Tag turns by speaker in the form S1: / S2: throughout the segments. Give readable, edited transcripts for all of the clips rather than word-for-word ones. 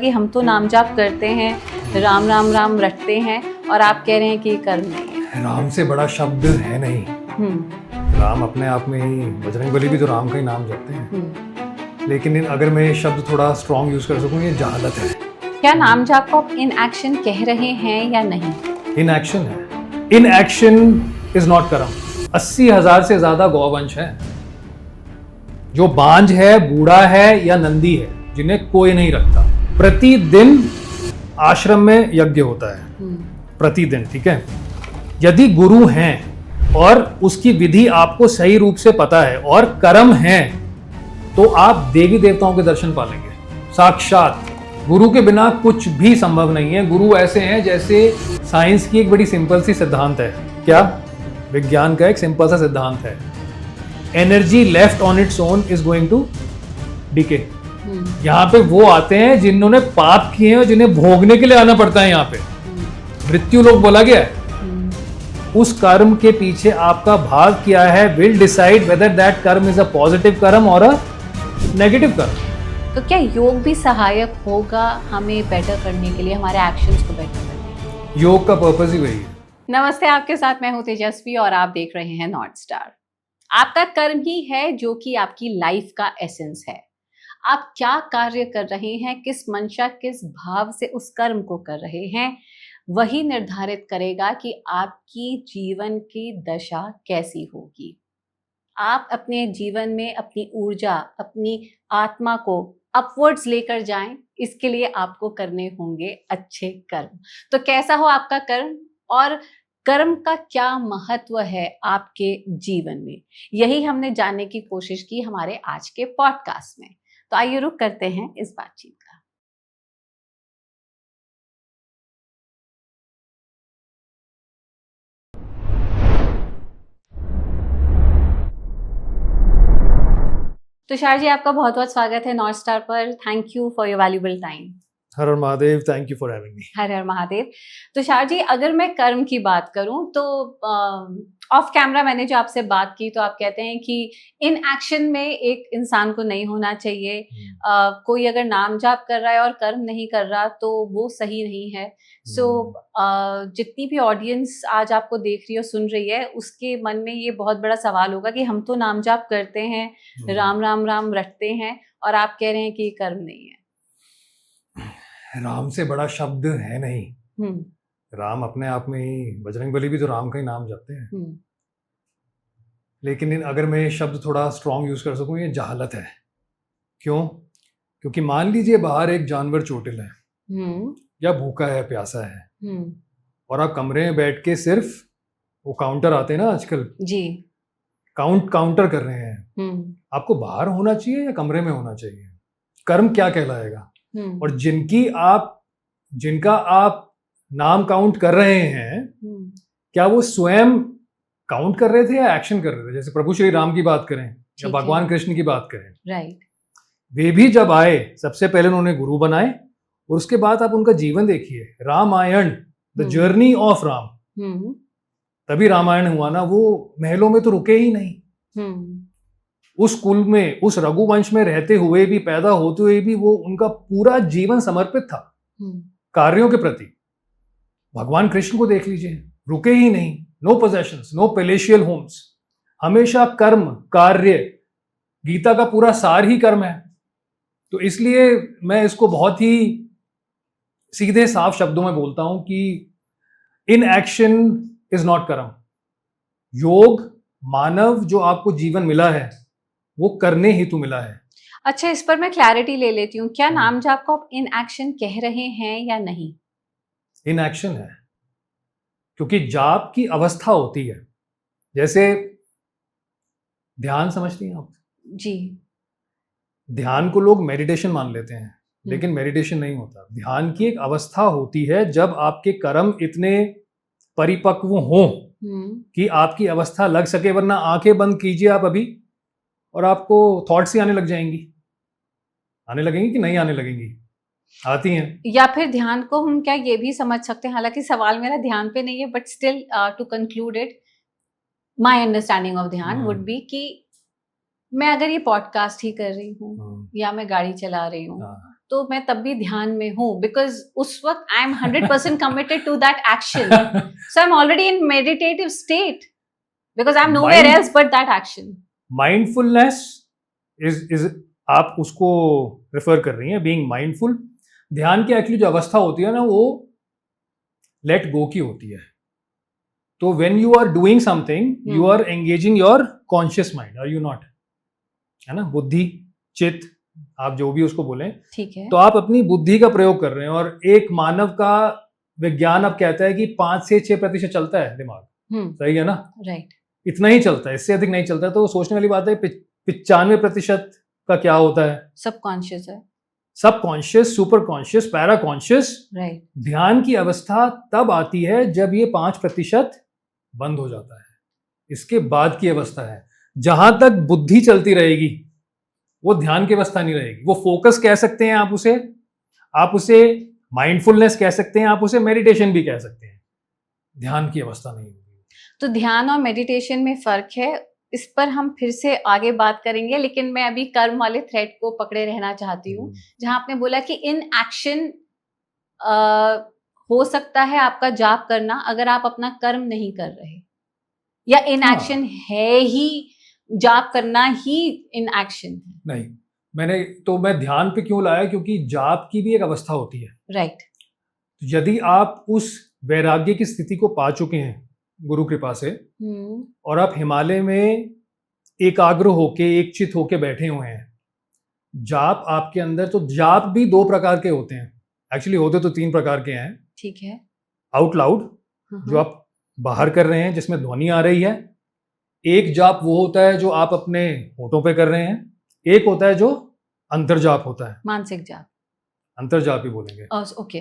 S1: कि हम तो नाम जाप करते हैं, राम राम राम रटते हैं, और आप कह रहे हैं कि ये कर्म नहीं है।
S2: राम से बड़ा शब्द है नहीं। राम अपने आप में ही, बजरंगबली भी तो राम का ही नाम जपते हैं। लेकिन अगर मैं ये शब्द थोड़ा स्ट्रॉन्ग यूज कर सकूं, ये जहालत है।
S1: क्या नाम जाप को आप इन एक्शन कह रहे हैं या नहीं?
S2: इन एक्शन है। इन एक्शन इज नॉट कर्म। 80,000 से ज्यादा गौवंश है, जो बांझ है, बूढ़ा है या नंदी है, जिन्हें कोई नहीं रखता। प्रतिदिन आश्रम में यज्ञ होता है, प्रतिदिन, ठीक है। यदि गुरु हैं और उसकी विधि आपको सही रूप से पता है और कर्म है, तो आप देवी देवताओं के दर्शन पालेंगे साक्षात। गुरु के बिना कुछ भी संभव नहीं है। गुरु ऐसे हैं जैसे साइंस की एक बड़ी सिंपल सी सिद्धांत है। क्या? विज्ञान का एक सिंपल सा सिद्धांत है, energy left on its own is going to decay. यहाँ पे वो आते हैं जिन्होंने पाप किए हैं और जिन्हें भोगने के लिए आना पड़ता है। यहाँ पे मृत्यु लोग बोला गया है। उस कर्म के पीछे आपका भाव क्या है विल डिसाइड वेदर दैट कर्म इज अ पॉजिटिव कर्म और अ नेगेटिव कर्म।
S1: तो क्या योग भी सहायक होगा हमें बेटर करने के लिए, हमारे एक्शंस को बेटर करने के लिए?
S2: योग का पर्पस ही वही है।
S1: नमस्ते, आपके साथ मैं हूं तेजस्वी और आप देख रहे हैं नॉर्थ स्टार। आपका कर्म ही है जो कि आपकी लाइफ का एसेंस है। आप क्या कार्य कर रहे हैं, किस मंशा, किस भाव से उस कर्म को कर रहे हैं, वही निर्धारित करेगा कि आपकी जीवन की दशा कैसी होगी। आप अपने जीवन में अपनी ऊर्जा, अपनी आत्मा को अपवर्ड्स लेकर जाएं, इसके लिए आपको करने होंगे अच्छे कर्म। तो कैसा हो आपका कर्म और कर्म का क्या महत्व है आपके जीवन में, यही हमने जानने की कोशिश की हमारे आज के पॉडकास्ट में। तो आइए रुक करते हैं इस बातचीत का। तुषार जी, आपका बहुत बहुत स्वागत है नॉर्थ स्टार पर। Thank you for your valuable time.
S2: Har Har Mahadev, thank you for having me.
S1: Har Har Mahadev. Tushar ji, अगर मैं कर्म की बात करूं तो ऑफ कैमरा मैंने जो आपसे बात की तो आप कहते हैं कि इन एक्शन में एक इंसान को नहीं होना चाहिए। कोई अगर नाम जाप कर रहा है और कर्म नहीं कर रहा तो वो सही नहीं है। सो जितनी भी ऑडियंस आज आपको देख रही है, सुन रही है, उसके मन में ये बहुत बड़ा सवाल होगा कि हम तो नाम जाप करते हैं, राम राम राम रटते हैं, और आप कह रहे हैं कि ये कर्म नहीं है।
S2: राम से बड़ा शब्द है नहीं। राम अपने आप में ही, बजरंगबली भी तो राम का ही नाम जपते हैं। लेकिन अगर मैं ये शब्द थोड़ा स्ट्रॉन्ग यूज कर सकूं, ये जहालत है। क्यों? क्योंकि मान लीजिए बाहर एक जानवर चोटिल है या भूखा है, प्यासा है, और आप कमरे में बैठ के सिर्फ, वो काउंटर आते हैं ना आजकल जी, काउंटर कर रहे हैं। आपको बाहर होना चाहिए या कमरे में होना चाहिए? कर्म क्या कहलाएगा? और जिनका आप नाम काउंट कर रहे हैं, क्या वो स्वयं काउंट कर रहे थे या एक्शन कर रहे थे? जैसे प्रभु श्री राम की बात करें या भगवान कृष्ण की बात करें, राइट। वे भी जब आए, सबसे पहले उन्होंने गुरु बनाए, और उसके बाद आप उनका जीवन देखिए, Ramayana, the journey of Ram, तभी रामायण हुआ ना। वो महलों में तो रुके ही नहीं। उस कुल में, उस रघुवंश में रहते हुए भी, पैदा होते हुए भी, वो उनका पूरा जीवन समर्पित था कार्यों के प्रति। भगवान कृष्ण को देख लीजिए, रुके ही नहीं। No possessions, no palatial homes, हमेशा कर्म, कार्य। गीता का पूरा सार ही कर्म है। तो इसलिए मैं इसको बहुत ही सीधे साफ शब्दों में बोलता हूं कि इन एक्शन इज नॉट कर्म। योग, मानव जो आपको जीवन मिला है, वो करने हेतु मिला है।
S1: अच्छा, इस पर मैं क्लैरिटी ले लेती हूँ। क्या नाम जाप को आप इन एक्शन कह रहे हैं या नहीं?
S2: इन एक्शन है, क्योंकि जाप की अवस्था होती है। जैसे ध्यान समझती हैं आप? जी। ध्यान को लोग मेडिटेशन मान लेते हैं, लेकिन मेडिटेशन नहीं होता। ध्यान की एक अवस्था होती है जब आपके कर्म इतने परिपक्व हों कि आपकी अवस्था लग सके। वरना आंखें बंद कीजिए आप अभी, और आपको थॉट्स ही आने लग जाएंगी। आने लगेंगी कि नहीं आने लगेंगी? आती हैं।
S1: या फिर ध्यान को हम क्या ये भी समझ सकते हैं, हालांकि सवाल मेरा ध्यान पे नहीं है, but still to conclude it, my understanding of dhyan would be कि मैं अगर ये पॉडकास्ट ही कर रही हूँ या मैं गाड़ी चला रही हूँ, तो मैं तब भी ध्यान में हूँ, बिकॉज उस वक्त I am 100% committed to that action, so I am already in meditative state because I am nowhere else but that action.
S2: Mindfulness is आप उसको रेफर कर रही हैं, बीइंग माइंडफुल. ध्यान की एक्चुअली जो अवस्था होती है ना, वो लेट गो की होती है. तो when you are doing something you are engaging your conscious mind, are you not? है ना, बुद्धि, चित्त, आप जो भी उसको बोलें,
S1: ठीक है.
S2: तो आप अपनी बुद्धि का प्रयोग कर रहे हैं. और एक मानव का विज्ञान अब कहता है कि 5 से 6% चलता है दिमाग. सही है ना?
S1: राइट.
S2: इतना ही चलता है, इससे अधिक नहीं चलता. तो सोचने वाली बात है 95% का क्या होता है?
S1: सबकॉन्शियस है.
S2: Subconscious, super conscious, para conscious.
S1: Right.
S2: ध्यान की अवस्था तब आती है जब ये 5% बंद हो जाता है. इसके बाद की अवस्था है. जहां तक बुद्धि चलती रहेगी वो ध्यान की अवस्था नहीं रहेगी. वो फोकस कह सकते हैं आप उसे माइंडफुलनेस कह सकते हैं, आप उसे मेडिटेशन भी कह सकते हैं. ध्यान की अवस्था नहीं होगी.
S1: तो ध्यान और मेडिटेशन में फर्क है, इस पर हम फिर से आगे बात करेंगे, लेकिन मैं अभी कर्म वाले थ्रेड को पकड़े रहना चाहती हूँ, जहां आपने बोला कि इन एक्शन हो सकता है आपका जाप करना अगर आप अपना कर्म नहीं कर रहे, या इन एक्शन है ही जाप करना ही इन एक्शन है.
S2: नहीं, मैं ध्यान पे क्यों लाया, क्योंकि जाप की भी एक अवस्था होती है.
S1: राइट.
S2: यदि आप उस वैराग्य की स्थिति को पा चुके हैं गुरु कृपा से, और आप हिमालय में एकाग्र होके, एक चित होके बैठे हुए हैं, जाप आपके अंदर, तो जाप भी 2 प्रकार के होते हैं. एक्चुअली होते तो 3 प्रकार के हैं.
S1: ठीक है.
S2: आउट लाउड, जो आप बाहर कर रहे हैं जिसमें ध्वनि आ रही है. एक जाप वो होता है जो आप अपने होठों पे कर रहे हैं. एक होता है जो अंतर जाप होता है,
S1: मानसिक जाप.
S2: अंतर जाप ही बोलेंगे.
S1: ओके.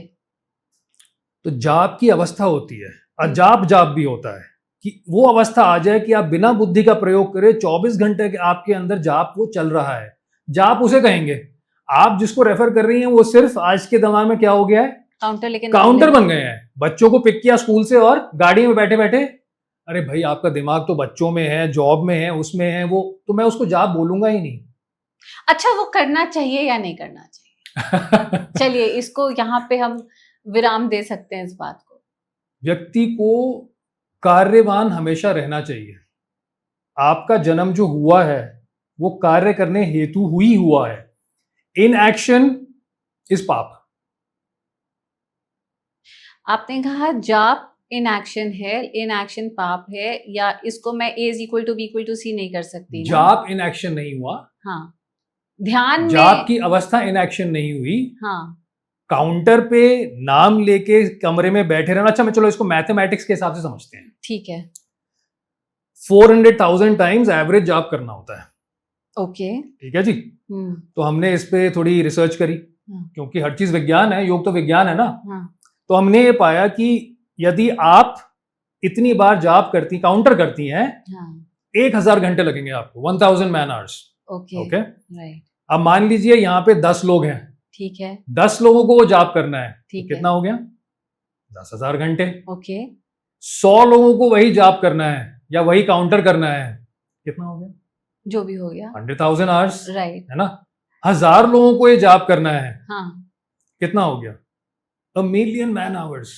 S2: तो जाप की अवस्था होती है, अजाप जाप भी होता है, कि वो अवस्था आ जाए कि आप बिना बुद्धि का प्रयोग करें 24 घंटे के आपके अंदर जाप वो चल रहा है. जाप उसे कहेंगे. आप जिसको रेफर कर रही हैं वो सिर्फ आज के दिमाग में क्या हो गया है, काउंटर बन गए हैं. बच्चों को पिक किया स्कूल से और गाड़ी में बैठे बैठे, अरे भाई आपका दिमाग तो बच्चों में है, जॉब में है, उसमें है, वो तो मैं उसको जाप बोलूंगा ही नहीं.
S1: अच्छा, वो करना चाहिए या नहीं करना चाहिए? चलिए इसको यहाँ पे हम विराम दे सकते हैं इस बात को.
S2: व्यक्ति को कार्यवान हमेशा रहना चाहिए. आपका जन्म जो हुआ है वो कार्य करने हेतु ही हुआ है. इन एक्शन इज पाप.
S1: आपने कहा जाप इन एक्शन है, इन एक्शन पाप है, या इसको मैं A = B = C नहीं कर सकती ना?
S2: जाप इन एक्शन नहीं हुआ.
S1: हाँ. ध्यान
S2: जाप की अवस्था इन एक्शन नहीं हुई.
S1: हाँ.
S2: काउंटर पे नाम लेके कमरे में बैठे रहना. अच्छा, मैं चलो इसको मैथमेटिक्स के हिसाब से समझते हैं.
S1: ठीक है.
S2: 400,000 टाइम्स एवरेज जाप करना होता है.
S1: ओके.
S2: ठीक है जी. तो हमने इस पे थोड़ी रिसर्च करी, क्योंकि हर चीज विज्ञान है, योग तो विज्ञान है ना. तो हमने ये पाया कि यदि आप इतनी बार जाप करती, काउंटर करती हैं, 1000 घंटे लगेंगे आपको, 1000 मैन आवर्स. ओके.
S1: राइट.
S2: अब मान लीजिए यहाँ पे 10 लोग हैं.
S1: ठीक है.
S2: 10 लोगों को वो जाप करना है.
S1: ठीक
S2: तो कितना हो गया? 10,000 घंटे.
S1: ओके.
S2: 100 लोगों को वही जाप करना है या वही काउंटर करना है. कितना हो गया?
S1: जो भी हो गया,
S2: 100,000 आवर्स.
S1: राइट.
S2: है ना. 1000 लोगों को ये जाप करना है.
S1: हाँ.
S2: कितना हो गया? 1 मिलियन मैन आवर्स.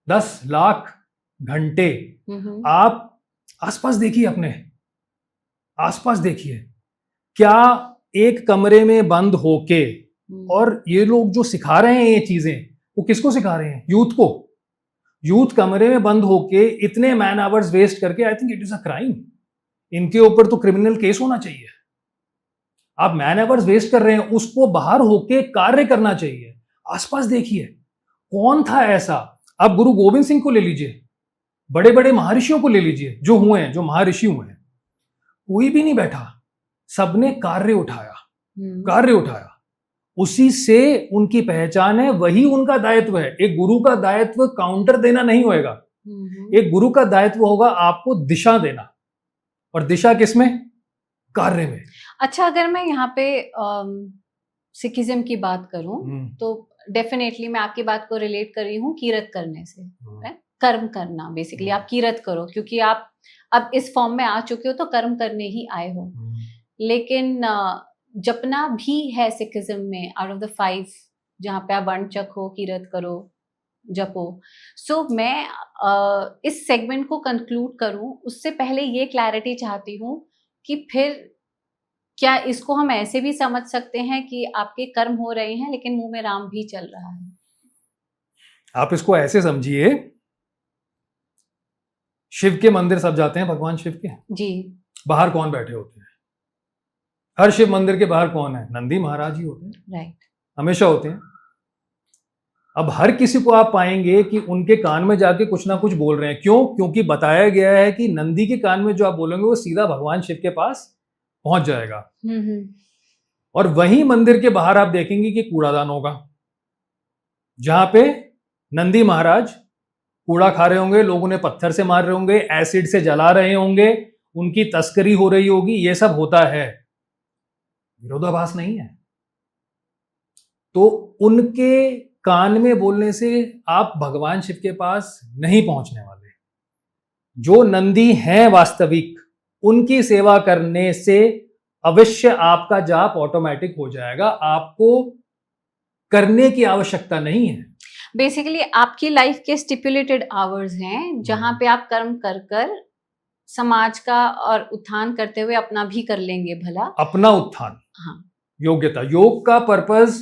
S2: 10 लाख घंटे. आप आसपास देखिए, अपने आसपास देखिए, क्या एक कमरे में बंद होके, और ये लोग जो सिखा रहे हैं ये चीजें, वो किसको सिखा रहे हैं? यूथ को. यूथ कमरे में बंद होके इतने मैन आवर्स वेस्ट करके, I think it is a crime. इनके ऊपर तो क्रिमिनल केस होना चाहिए. आप मैन आवर्स वेस्ट कर रहे हैं, उसको बाहर होके कार्य करना चाहिए. आसपास देखिए कौन था ऐसा. आप गुरु गोविंद सिंह को ले लीजिए, बड़े बड़े महर्षियों को ले लीजिए जो हुए हैं, जो महर्षि हुए हैं, कोई भी नहीं बैठा, सबने कार्य उठाया. उसी से उनकी पहचान है, वही उनका दायित्व है. एक गुरु का दायित्व काउंटर देना नहीं होएगा. एक गुरु का दायित्व होगा आपको दिशा देना. और दिशा किसमें? कार्य में.
S1: अच्छा, अगर मैं यहाँ पे सिखिज्म की बात करूं, तो डेफिनेटली मैं आपकी बात को रिलेट कर रही हूँ कीरत करने से. कर्म करना, बेसिकली आप कीरत करो, क्योंकि आप अब इस फॉर्म में आ चुके हो तो कर्म करने ही आए हो. लेकिन जपना भी है सिखिज्म में, आउट ऑफ द 5 जहाँ पे आप वर्ण चखो, कीरत करो, जपो। सो मैं इस सेगमेंट को कंक्लूड करूं उससे पहले ये क्लैरिटी चाहती हूँ कि फिर क्या इसको हम ऐसे भी समझ सकते हैं कि आपके कर्म हो रहे हैं लेकिन मुंह में राम भी चल रहा है?
S2: आप इसको ऐसे समझिए, शिव के मंदिर सब जाते हैं, भगवान शिव के
S1: जी,
S2: बाहर कौन बैठे होते हैं? हर शिव मंदिर के बाहर कौन है? नंदी महाराज ही होते हैं,
S1: राइट।
S2: हमेशा होते हैं। अब हर किसी को आप पाएंगे कि उनके कान में जाके कुछ ना कुछ बोल रहे हैं। क्यों? क्योंकि बताया गया है कि नंदी के कान में जो आप बोलेंगे वो सीधा भगवान शिव के पास पहुंच जाएगा। और वहीं मंदिर के बाहर आप देखेंगे कि कूड़ादान होगा, जहां पे नंदी महाराज कूड़ा खा रहे होंगे, लोग उन्हें पत्थर से मार रहे होंगे, एसिड से जला रहे होंगे, उनकी तस्करी हो रही होगी। ये सब होता है, विरोधाभास नहीं है। तो उनके कान में बोलने से आप भगवान शिव के पास नहीं पहुंचने वाले। जो नंदी हैं वास्तविक, उनकी सेवा करने से अवश्य आपका जाप ऑटोमेटिक हो जाएगा, आपको करने की आवश्यकता नहीं है।
S1: बेसिकली आपकी लाइफ के स्टिपुलेटेड आवर्स हैं जहां पे आप कर्म कर कर समाज का और उत्थान करते हुए अपना भी कर लेंगे भला।
S2: अपना उत्थान,
S1: हाँ,
S2: योग्यता। योग का पर्पस,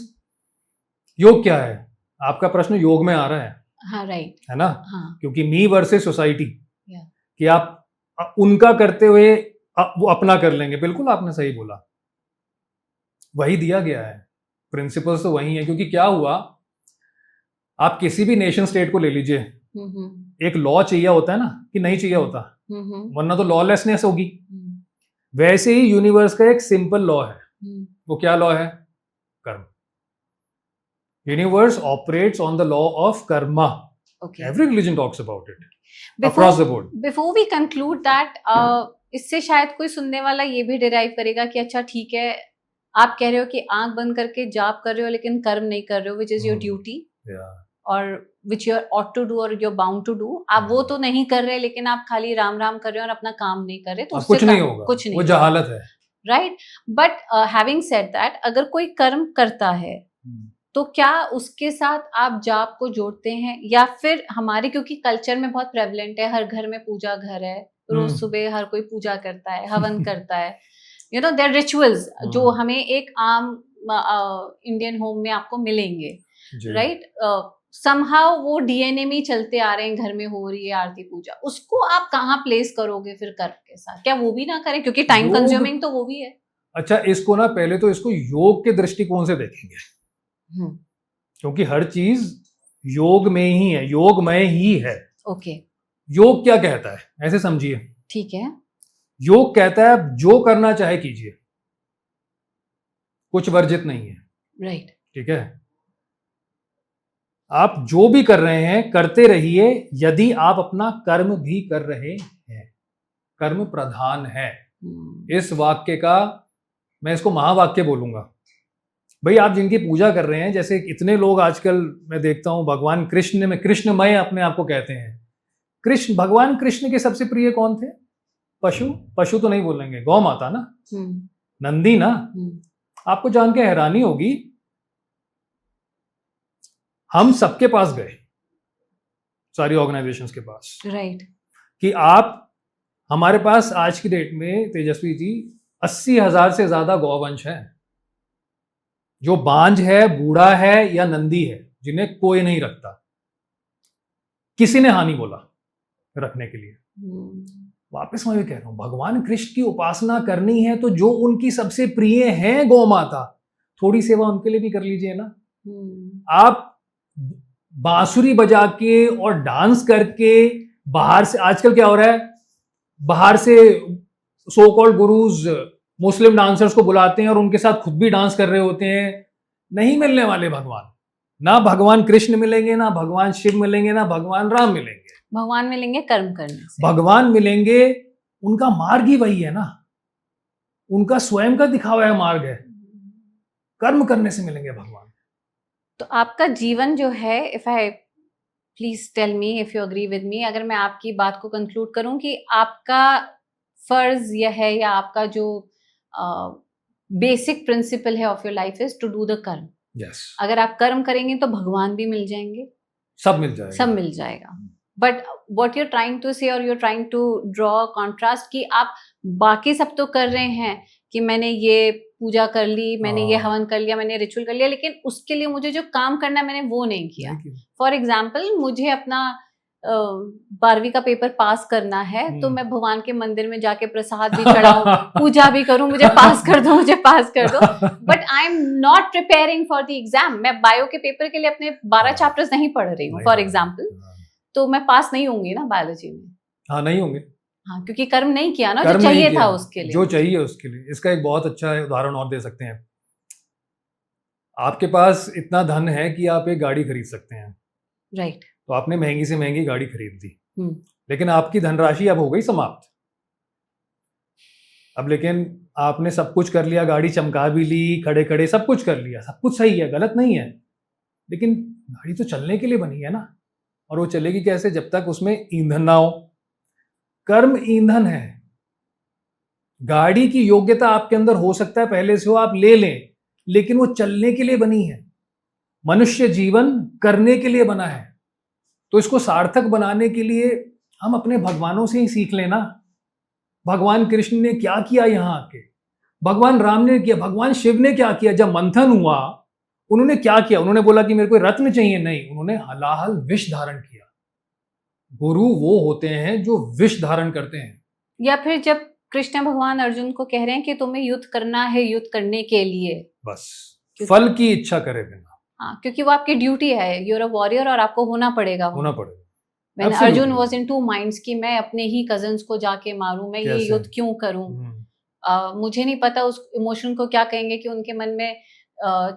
S2: योग क्या है? आपका प्रश्न योग में आ रहा है।
S1: हाँ, राइट,
S2: है ना?
S1: हाँ,
S2: क्योंकि मी वर्सेस सोसाइटी,
S1: या
S2: कि आप उनका करते हुए वो अपना कर लेंगे। बिल्कुल आपने सही बोला, वही दिया गया है, प्रिंसिपल्स तो वही है। क्योंकि क्या हुआ, आप किसी भी नेशन स्टेट को ले लीजिए, एक लॉ चाहिए होता है ना, कि नहीं चाहिए होता, वरना तो लॉलेसनेस होगी। वैसे ही यूनिवर्स का एक सिंपल लॉ है। वो क्या लॉ है? कर्म। Universe operates on the law of karma. Every religion talks about it across the board.
S1: Before we conclude that, इससे शायद कोई सुनने वाला ये भी डिराइव करेगा कि अच्छा ठीक है, आप कह रहे हो कि आंख बंद करके जाप कर रहे हो लेकिन कर्म नहीं कर रहे हो, which is your duty or which you ought to do or you are bound to do. आप वो तो नहीं कर रहे लेकिन आप खाली राम राम कर रहे हो और अपना काम नहीं कर रहे, तो उससे
S2: कुछ नहीं होगा,
S1: कुछ नहीं,
S2: वो जहालत है,
S1: right. But having said that, अगर कोई कर्म करता है तो क्या उसके साथ आप जाप को जोड़ते हैं, या फिर हमारे, क्योंकि कल्चर में बहुत प्रेवलेंट है, हर घर में पूजा घर है, रोज सुबह हर कोई पूजा करता है, हवन करता है, यू नो देयर रिचुअल्स जो हमें एक आम इंडियन होम में आपको मिलेंगे, राइट। समहाउ वो डीएनए में चलते आ रहे हैं, घर में हो रही है आरती पूजा, उसको आप कहाँ प्लेस करोगे फिर कर्म के साथ? क्या वो भी ना करें, क्योंकि टाइम कंज्यूमिंग तो वो भी है।
S2: अच्छा, इसको ना पहले तो इसको योग के दृष्टिकोण से देखेंगे, क्योंकि हर चीज योग में ही है, योगमय ही है।
S1: ओके।
S2: योग क्या कहता है, ऐसे समझिए।
S1: ठीक है।
S2: योग कहता है जो करना चाहे कीजिए, कुछ वर्जित नहीं है।
S1: राइट।
S2: ठीक है, आप जो भी कर रहे हैं करते रहिए, यदि आप अपना कर्म भी कर रहे हैं। कर्म प्रधान है। इस वाक्य का मैं इसको महावाक्य बोलूंगा। भाई, आप जिनकी पूजा कर रहे हैं, जैसे इतने लोग आजकल मैं देखता हूं भगवान कृष्ण में, कृष्णमय अपने आप को कहते हैं। कृष्ण, भगवान कृष्ण के सबसे प्रिय कौन थे? पशु। पशु तो नहीं बोलेंगे, गौ माता ना, नंदी ना। आपको जान के हैरानी होगी, हम सबके पास गए, सारी ऑर्गेनाइजेशंस के पास,
S1: राइट,
S2: कि आप, हमारे पास आज की डेट में तेजस्वी जी 80,000 से ज्यादा गौवंश है, जो बांझ है, बूढ़ा है या नंदी है, जिन्हें कोई नहीं रखता। किसी ने हानि बोला रखने के लिए। वापस मैं भी कह रहा हूं, भगवान कृष्ण की उपासना करनी है तो जो उनकी सबसे प्रिय है गौ माता, थोड़ी सेवा उनके लिए भी कर लीजिए ना। आप बांसुरी बजा के और डांस करके, बाहर से आजकल क्या हो रहा है, बाहर से सो कॉल्ड गुरुज मुस्लिम डांसर्स को बुलाते हैं और उनके साथ खुद भी डांस कर रहे होते हैं। नहीं मिलने वाले भगवान, ना भगवान कृष्ण मिलेंगे, ना भगवान शिव मिलेंगे, ना भगवान राम मिलेंगे। भगवान
S1: मिलेंगे कर्म करने से,
S2: भगवान मिलेंगे, उनका मार्ग ही वही है ना, उनका स्वयं का दिखावा है मार्ग है, कर्म करने से मिलेंगे भगवान।
S1: तो आपका जीवन जो है, if I, please tell me if you agree with me, अगर मैं आपकी बात को कंक्लूड करूं कि आपका फर्ज यह है, या आपका जो बेसिक प्रिंसिपल है of your life is to do the karma.
S2: Yes,
S1: अगर आप कर्म करेंगे तो भगवान भी मिल जाएंगे,
S2: सब मिल जाएगा,
S1: सब मिल जाएगा. But what you're trying to say और you're trying to draw contrast कि आप बाकी सब तो कर रहे हैं कि मैंने ये पूजा कर ली, मैंने ये हवन कर लिया, मैंने रिचुअल कर लिया, लेकिन उसके लिए मुझे जो काम करना है मैंने वो नहीं किया. फॉर एग्जाम्पल मुझे अपना 12वीं का पेपर पास करना है तो मैं भगवान के मंदिर में जाके प्रसाद भी चढ़ाऊं, पूजा भी करूं, मुझे पास कर दो, मुझे पास कर दो. But I am not preparing for the exam. मैं बायो के पेपर के लिए अपने 12 चैप्टर्स नहीं पढ़ रही हूँ फॉर एग्जाम्पल, तो मैं पास नहीं होंगी ना बायोलॉजी में.
S2: हाँ, नहीं होंगे.
S1: हाँ, क्योंकि कर्म नहीं किया ना, जो चाहिए था उसके लिए,
S2: जो चाहिए उसके लिए. इसका एक बहुत अच्छा उदाहरण और दे सकते हैं. आपके पास इतना धन है कि आप एक गाड़ी खरीद सकते हैं,
S1: राइट.
S2: तो आपने महंगी से महंगी गाड़ी खरीद ली, लेकिन आपकी धनराशि अब हो गई समाप्त. अब लेकिन आपने सब कुछ कर लिया, गाड़ी चमका भी ली, खड़े खड़े सब कुछ कर लिया, सब कुछ सही है, गलत नहीं है, लेकिन गाड़ी तो चलने के लिए बनी है ना. और वो चलेगी कैसे? जब तक उसमें ईंधन ना हो. कर्म ईंधन है. गाड़ी की योग्यता आपके अंदर हो सकता है पहले से हो, आप ले लें, लेकिन वो चलने के लिए बनी है. मनुष्य जीवन करने के लिए बना है. तो इसको सार्थक बनाने के लिए हम अपने भगवानों से ही सीख लेना. भगवान कृष्ण ने क्या किया यहाँ आके, भगवान राम ने किया, भगवान शिव ने क्या किया. जब मंथन हुआ उन्होंने क्या किया? उन्होंने बोला कि मेरे को रत्न चाहिए, नहीं, उन्होंने हलाहल विष धारण किया. गुरु वो होते हैं जो विष धारण करते हैं. या
S1: फिर जब कृष्ण भगवान अर्जुन को कह रहे हैं कि तुम्हें युद्ध करना है, युद्ध करने के लिए
S2: बस फल की इच्छा करे बिना.
S1: हाँ, क्योंकि वो आपकी ड्यूटी है, यूर अ वॉरियर और आपको होना पड़ेगा.
S2: When
S1: Arjun was in two minds कि मैं अपने ही कजन्स को जाके मारूं, मैं ये युद्ध क्यों करूं. मुझे नहीं पता उस इमोशन को क्या कहेंगे कि उनके मन में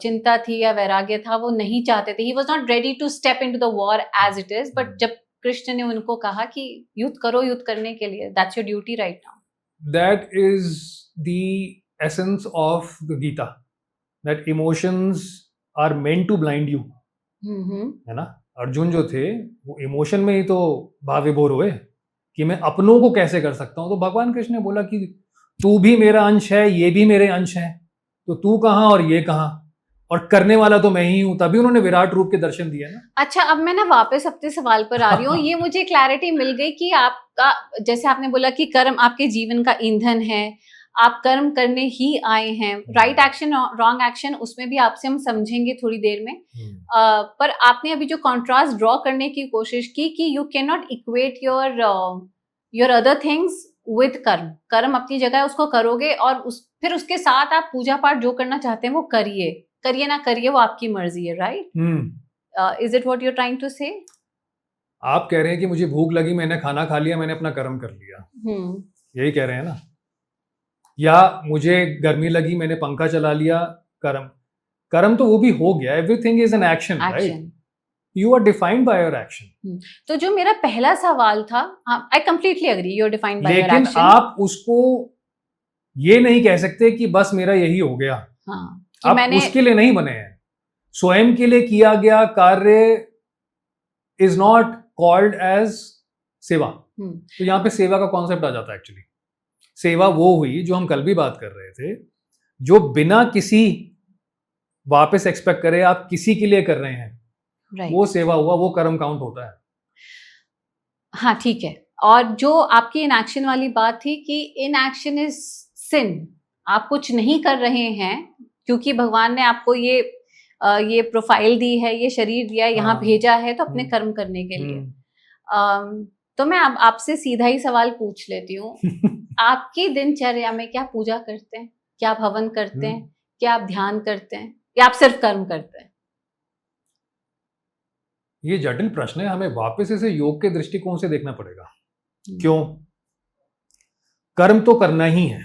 S1: चिंता थी या वैराग्य था, वो नहीं चाहते थे. He was not ready to step in to the war as it is. But जब कृष्ण ने उनको कहा कि युद्ध करो, युद्ध करने के लिए, that's your duty right now.
S2: That is the essence of the Gita, that emotions are meant to blind you. है ना. अर्जुन जो थे वो इमोशन में ही तो भाव विभोर हुए कि मैं अपनों को कैसे कर सकता हूं. तो भगवान कृष्ण ने बोला कि तू भी मेरा अंश है, ये भी मेरे अंश है, तो तू कहाँ और ये कहाँ, और करने वाला तो मैं ही हूं. तभी उन्होंने विराट रूप के दर्शन दिए ना.
S1: अच्छा, अब मैं ना वापस अपने सवाल पर आ रही हूँ. ये मुझे क्लैरिटी मिल गई कि आपका, जैसे आपने बोला कि कर्म आपके जीवन का ईंधन है, आप कर्म करने ही आए हैं. राइट एक्शन, रॉन्ग एक्शन, उसमें भी आपसे हम समझेंगे थोड़ी देर में. पर आपने अभी जो कॉन्ट्रास्ट ड्रॉ करने की कोशिश की कि you can not equate your other things with कर्म. कर्म अपनी जगह है, उसको करोगे, और फिर उसके साथ आप पूजा पाठ जो करना चाहते हैं वो करिए, करिए ना करिए वो आपकी मर्जी है. Right. Is it what you are trying to say?
S2: आप कह रहे हैं कि मुझे भूख लगी, मैंने खाना खा लिया, मैंने अपना कर्म कर लिया. यही कह रहे हैं ना. या मुझे गर्मी लगी, मैंने पंखा चला लिया, कर्म तो वो भी हो गया. Everything is an action, right. You are defined by your action.
S1: तो जो मेरा पहला सवाल था, I completely agree, you are defined by your action.
S2: लेकिन आप उसको ये नहीं कह सकते कि बस मेरा यही हो गया. आप उसके लिए नहीं बने हैं. स्वयं के लिए किया गया कार्य इज नॉट कॉल्ड एज सेवा. तो यहाँ पे सेवा का कॉन्सेप्ट आ जाता है. एक्चुअली सेवा वो हुई जो हम कल भी बात कर रहे थे, जो बिना किसी वापस एक्सपेक्ट करे आप किसी के लिए कर रहे हैं, right. वो सेवा हुआ, वो कर्म काउंट होता है.
S1: हाँ, ठीक है. और जो आपकी इनएक्शन वाली बात थी कि इनएक्शन इज सिन, आप कुछ नहीं कर रहे हैं क्योंकि भगवान ने आपको ये प्रोफाइल दी है, ये शरीर दिया है, यहाँ भेजा है तो अपने कर्म करने के लिए. तो मैं अब आपसे सीधा ही सवाल पूछ लेती हूँ. आपकी दिनचर्या में क्या पूजा करते हैं, क्या आप हवन करते हैं, क्या आप ध्यान करते हैं, या आप सिर्फ कर्म करते हैं?
S2: ये जटिल प्रश्न है. हमें वापस इसे योग के दृष्टिकोण से देखना पड़ेगा. क्यों? कर्म तो करना ही है.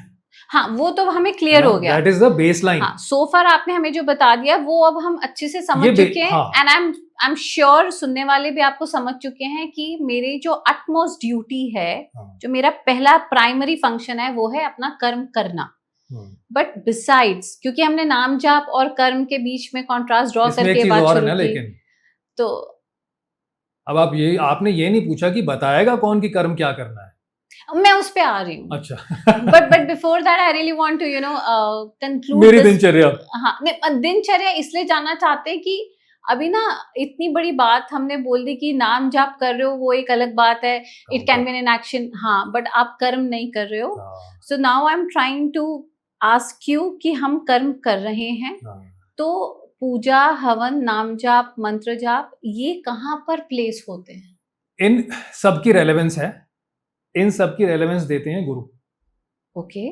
S1: हाँ, वो तो हमें क्लियर हो गया.
S2: That is the baseline.
S1: हाँ, सो फार आपने हमें जो बता दिया वो अब हम अच्छे से समझ चुके हैं. एंड आई एम श्योर सुनने वाले भी आपको समझ चुके हैं कि मेरी जो अटमोस्ट ड्यूटी है, जो मेरा पहला प्राइमरी फंक्शन है, वो है अपना कर्म करना. बट बिसाइड्स, क्योंकि हमने नाम जाप और कर्म के बीच में कॉन्ट्रास्ट ड्रॉ करके बात शुरू की, तो
S2: अब आपने ये नहीं पूछा कि बताएगा कौन कि कर्म क्या करना है.
S1: मैं उस पे आ रही हूँ।
S2: अच्छा।
S1: But before that I really want to conclude
S2: मेरी दिनचर्या।
S1: हाँ, दिनचर्या इसलिए जानना चाहते हैं कि अभी ना इतनी बड़ी बात हमने बोल दी कि नाम जाप कर रहे हो वो एक अलग बात है, it can be an action, हाँ, बट आप कर्म नहीं कर रहे हो। So now I am trying to ask you कि हम कर्म कर रहे हैं, तो पूजा, हवन, नाम जाप, मंत्र जाप, ये कहाँ पर प्लेस होते हैं?
S2: इन सबकी रेलेवेंस है, इन सबकी रेलेवेंस देते हैं गुरु।
S1: ओके।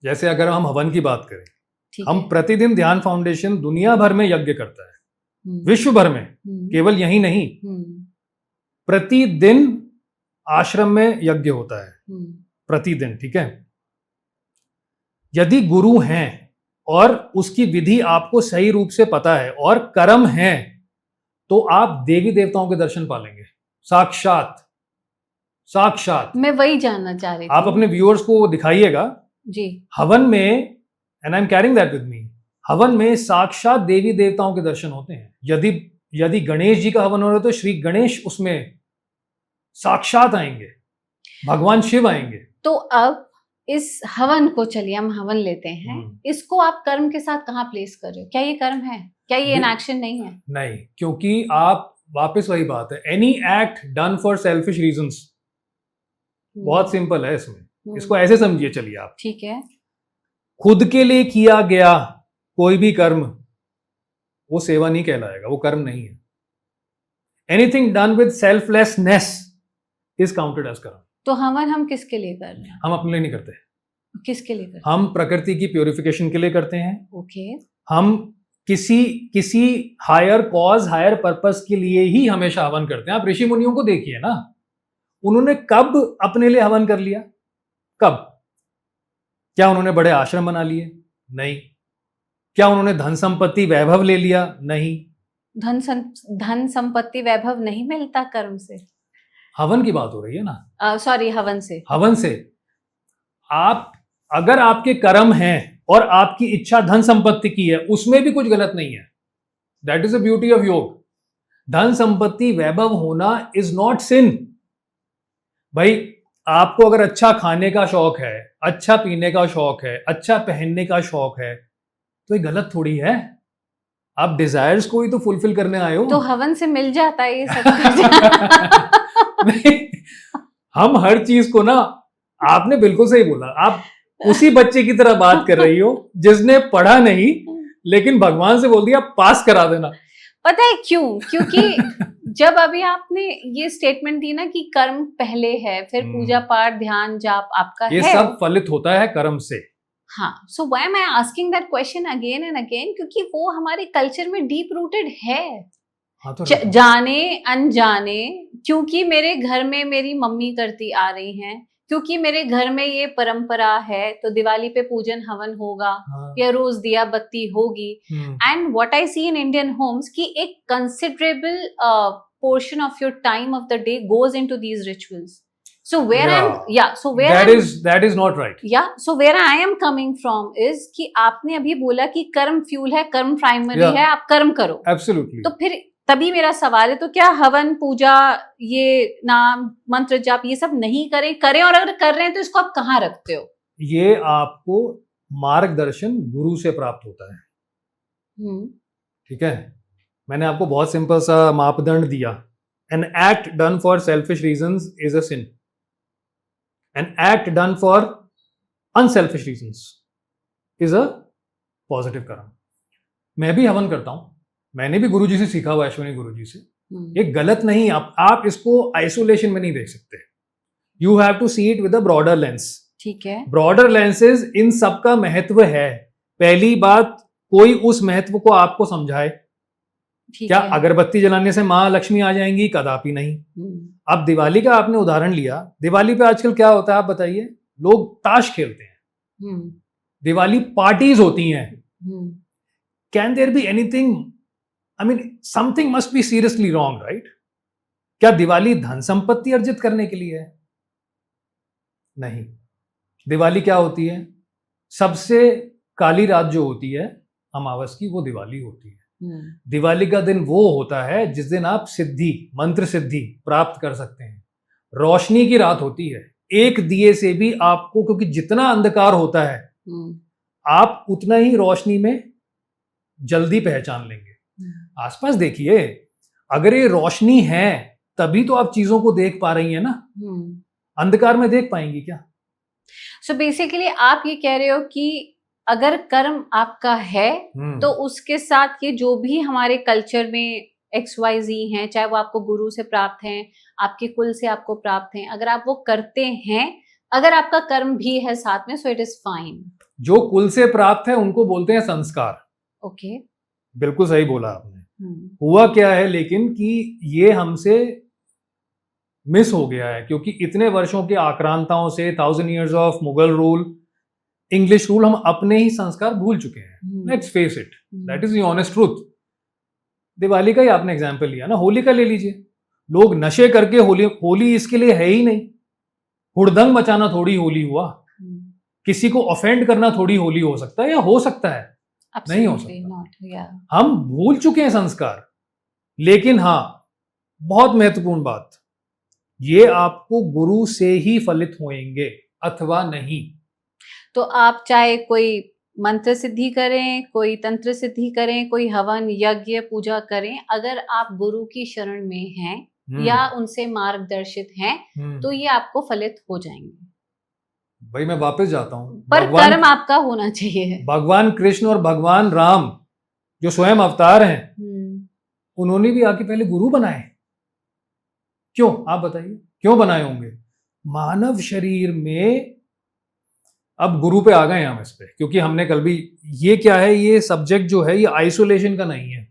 S2: जैसे अगर हम हवन की बात करें, हम प्रतिदिन ध्यान फाउंडेशन दुनिया भर में यज्ञ करता है, विश्व भर में, केवल यही नहीं, प्रतिदिन आश्रम में यज्ञ होता है, प्रतिदिन, ठीक है। यदि गुरु हैं और उसकी विधि आपको सही रूप से पता है और कर्म है, तो आप देवी देवताओं के दर्शन पालेंगे, साक्षात साक्षात।
S1: मैं वही जानना चाह रही थी।
S2: आप अपने व्यूअर्स को दिखाइएगा
S1: जी।
S2: हवन में, and I am carrying that with me, हवन में साक्षात देवी देवताओं के दर्शन होते हैं। यदि गणेश जी का हवन हो रहा है तो श्री गणेश उसमें साक्षात आएंगे, भगवान शिव आएंगे।
S1: तो अब इस हवन को, चलिए हम हवन लेते हैं, इसको आप कर्म के साथ कहाँ प्लेस कर रहे हो? क्या ये कर्म है? क्या ये इनएक्शन नहीं है?
S2: नहीं, क्योंकि आप, वापस वही बात है, any act done for selfish reasons, बहुत सिंपल है इसमें, इसको ऐसे समझिए, चलिए आप,
S1: ठीक है,
S2: खुद के लिए किया गया कोई भी कर्म वो सेवा नहीं कहलाएगा, वो कर्म नहीं है। Anything done with selflessness is counted as karma.
S1: तो हवन हम किसके लिए कर रहे हैं?
S2: हम अपने लिए नहीं करते।
S1: किसके लिए करते?
S2: हम प्रकृति की प्योरिफिकेशन के लिए करते हैं।
S1: ओके।
S2: हम किसी हायर कॉज, हायर पर्पस के लिए ही हमेशा हवन करते हैं। आप ऋषि मुनियों को देखिए ना, उन्होंने कब अपने लिए हवन कर लिया? कब? क्या उन्होंने बड़े आश्रम बना लिए? नहीं। क्या उन्होंने धन संपत्ति वैभव ले लिया? नहीं।
S1: धन संपत्ति वैभव नहीं मिलता कर्म से।
S2: हवन की बात हो रही है ना।
S1: सॉरी, हवन से।
S2: हवन से आप, अगर आपके कर्म हैं और आपकी इच्छा धन संपत्ति की है, उसमें भी कुछ गलत नहीं है। That is the beauty of योग। धन संपत्ति वैभव होना इज नॉट सिन। भाई, आपको अगर अच्छा खाने का शौक है, अच्छा पीने का शौक है, अच्छा पहनने का शौक है, तो ये गलत थोड़ी है। आप डिजायर्स को ही तो फुलफिल करने आए हो।
S1: तो हवन से मिल जाता है ये सब कुछ।
S2: नहीं, हम हर चीज को ना, आपने बिल्कुल सही बोला, आप उसी बच्चे की तरह बात कर रही हो जिसने पढ़ा नहीं लेकिन भगवान से बोल दिया पास करा देना।
S1: पता है क्यों? क्योंकि जब अभी आपने ये स्टेटमेंट दी ना कि कर्म पहले है, फिर पूजा पाठ, ध्यान, जाप आपका
S2: ये
S1: है,
S2: सब फलित होता है कर्म से।
S1: हाँ, so why am I asking that question again and again? क्योंकि वो हमारे कल्चर में डीप रूटेड है।
S2: हाँ, तो
S1: जाने अनजाने, क्योंकि मेरे घर में मेरी मम्मी करती आ रही हैं, क्योंकि मेरे घर में ये परंपरा है, तो दिवाली पे पूजन हवन होगा, या रोज दिया बत्ती होगी। And what I see in Indian homes कि एक considerable portion of your time of the day goes into these rituals. So that
S2: is not right.
S1: Yeah, so where I am coming from is कि आपने अभी बोला कि कर्म fuel है, कर्म प्राइमरी है, आप कर्म करो.
S2: Absolutely.
S1: तो फिर तभी मेरा सवाल है, तो क्या हवन, पूजा, ये नाम, मंत्र जाप, ये सब नहीं करें, और अगर कर रहे हैं तो इसको आप कहाँ रखते हो?
S2: ये आपको मार्गदर्शन गुरु से प्राप्त होता है। ठीक है, मैंने आपको बहुत सिंपल सा मापदंड दिया। An act done for selfish reasons is a sin. An act done for unselfish reasons is a positive कर्म। मैं भी हवन करता हूं, मैंने भी गुरुजी से सीखा हुआ, अश्विनी गुरुजी से। ये गलत नहीं, आप इसको आइसोलेशन में नहीं देख सकते। You have to see it with a broader lens.
S1: ठीक है,
S2: ब्रॉडर लेंसेज इन सबका महत्व है। पहली बात, कोई उस महत्व को आपको समझाए। क्या अगरबत्ती जलाने से माँ लक्ष्मी आ जाएंगी? कदापि नहीं। अब दिवाली का आपने उदाहरण लिया, दिवाली पे आजकल क्या होता है आप बताइए? लोग ताश खेलते हैं, दिवाली पार्टीज होती हैं। Can there be anything, I mean something must be seriously wrong, right? क्या दिवाली धन संपत्ति अर्जित करने के लिए है? नहीं। दिवाली क्या होती है? सबसे काली रात जो होती है अमावस की, वो दिवाली होती है। दिवाली का दिन वो होता है जिस दिन आप सिद्धि, मंत्र सिद्धि प्राप्त कर सकते हैं। रोशनी की रात होती है, एक दिए से भी आपको, क्योंकि जितना अंधकार होता है आप उतना ही रोशनी में जल्दी पहचान लेंगे। आसपास देखिए, अगर ये रोशनी है तभी तो आप चीजों को देख पा रही हैं ना, अंधकार में देख पाएंगी क्या?
S1: सो बेसिकली आप ये कह रहे हो कि अगर कर्म आपका है तो उसके साथ ये जो भी हमारे कल्चर में XYZ हैं, चाहे वो आपको गुरु से प्राप्त हैं, आपके कुल से आपको प्राप्त हैं, अगर आप वो करते हैं, अगर आपका कर्म भी है साथ में, सो इट इज फाइन।
S2: जो कुल से प्राप्त है उनको बोलते हैं संस्कार।
S1: ओके,
S2: बिल्कुल सही बोला आपने। हुआ क्या है लेकिन कि ये हमसे मिस हो गया है, क्योंकि इतने वर्षों के आक्रांताओं से, 1000 years of Mughal rule, English rule, हम अपने ही संस्कार भूल चुके हैं। Let's face it, that is the honest truth. Diwali का ही आपने एग्जाम्पल लिया ना, होली का ले लीजिए। लोग नशे करके होली इसके लिए है ही नहीं। हुड़दंग मचाना थोड़ी होली हुआ, किसी को ऑफेंड करना थोड़ी होली हो सकता है, या हो सकता है? नहीं हो सकता। हम भूल चुके हैं संस्कार। लेकिन हाँ, बहुत महत्वपूर्ण बात, ये आपको गुरु से ही फलित होंगे अथवा नहीं।
S1: तो आप चाहे कोई मंत्र सिद्धि करें, कोई तंत्र सिद्धि करें, कोई हवन यज्ञ पूजा करें, अगर आप गुरु की शरण में हैं या उनसे मार्गदर्शित हैं तो ये आपको फलित हो जाएंगे।
S2: भाई मैं वापस जाता हूं,
S1: पर कर्म आपका होना चाहिए।
S2: भगवान कृष्ण और भगवान राम जो स्वयं अवतार हैं, उन्होंने भी आके पहले गुरु बनाए। क्यों, आप बताइए क्यों बनाए होंगे? मानव शरीर में, अब गुरु पे आ गए हम इस पे, क्योंकि हमने कल भी, ये क्या है, ये सब्जेक्ट जो है ये आइसोलेशन का नहीं है,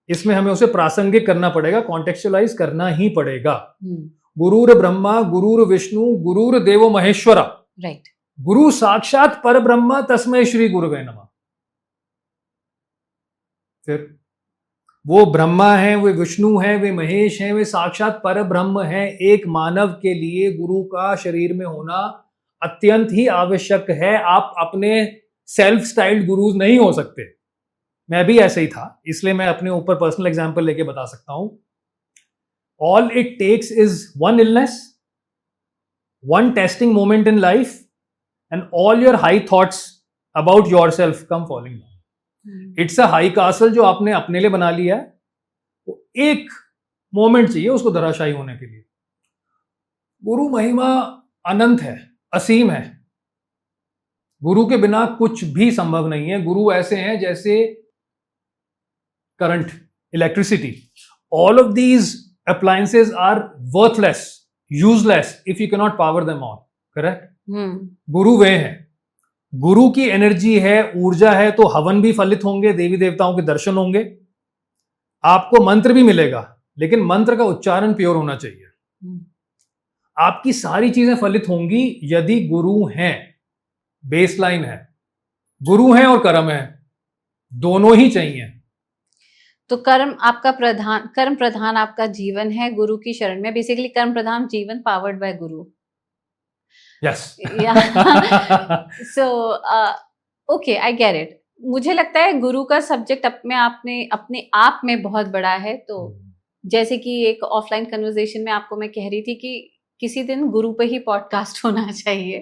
S2: इसमें हमें उसे प्रासंगिक करना पड़ेगा, कॉन्टेक्चुअलाइज करना ही पड़ेगा। गुरुर ब्रह्मा गुरुर विष्णु गुरुर देवो महेश्वरा,
S1: राइट।
S2: गुरु साक्षात पर ब्रह्म तस्मै श्री गुरुवे नमः। फिर वो ब्रह्मा है, वे विष्णु है, वे महेश हैं, वे साक्षात पर ब्रह्म है। एक मानव के लिए गुरु का शरीर में होना अत्यंत ही आवश्यक है। आप अपने सेल्फ स्टाइल्ड गुरुज नहीं हो सकते। मैं भी ऐसे ही था, इसलिए मैं अपने ऊपर पर्सनल एग्जांपल लेके बता सकता हूं। All it takes is one illness, one testing moment in life, and all your high thoughts about yourself come falling down. It's a high castle जो आपने अपने लिए बना लिया है, वो एक मोमेंट चाहिए उसको धराशायी होने के लिए। गुरु महिमा अनंत है, असीम है। गुरु के बिना कुछ भी संभव नहीं है। गुरु ऐसे हैं जैसे current, electricity. All of these appliances are worthless, useless if you can not power them on. Correct? गुरु वे हैं, गुरु की एनर्जी है, ऊर्जा है, तो हवन भी फलित होंगे, देवी देवताओं के दर्शन होंगे, आपको मंत्र भी मिलेगा, लेकिन मंत्र का उच्चारण प्योर होना चाहिए। आपकी सारी चीजें फलित होंगी यदि गुरु हैं। बेसलाइन है, गुरु हैं और कर्म है, दोनों ही चाहिए।
S1: तो कर्म आपका प्रधान, कर्म प्रधान आपका जीवन है गुरु की शरण में। बेसिकली कर्म प्रधान जीवन, powered by Guru.
S2: Yes.
S1: Yeah. So, okay, I get it. मुझे लगता है गुरु का सब्जेक्ट अपने आप में बहुत बड़ा है। तो जैसे कि एक ऑफलाइन कन्वर्सेशन में आपको मैं कह रही थी कि किसी दिन गुरु पे ही पॉडकास्ट होना चाहिए।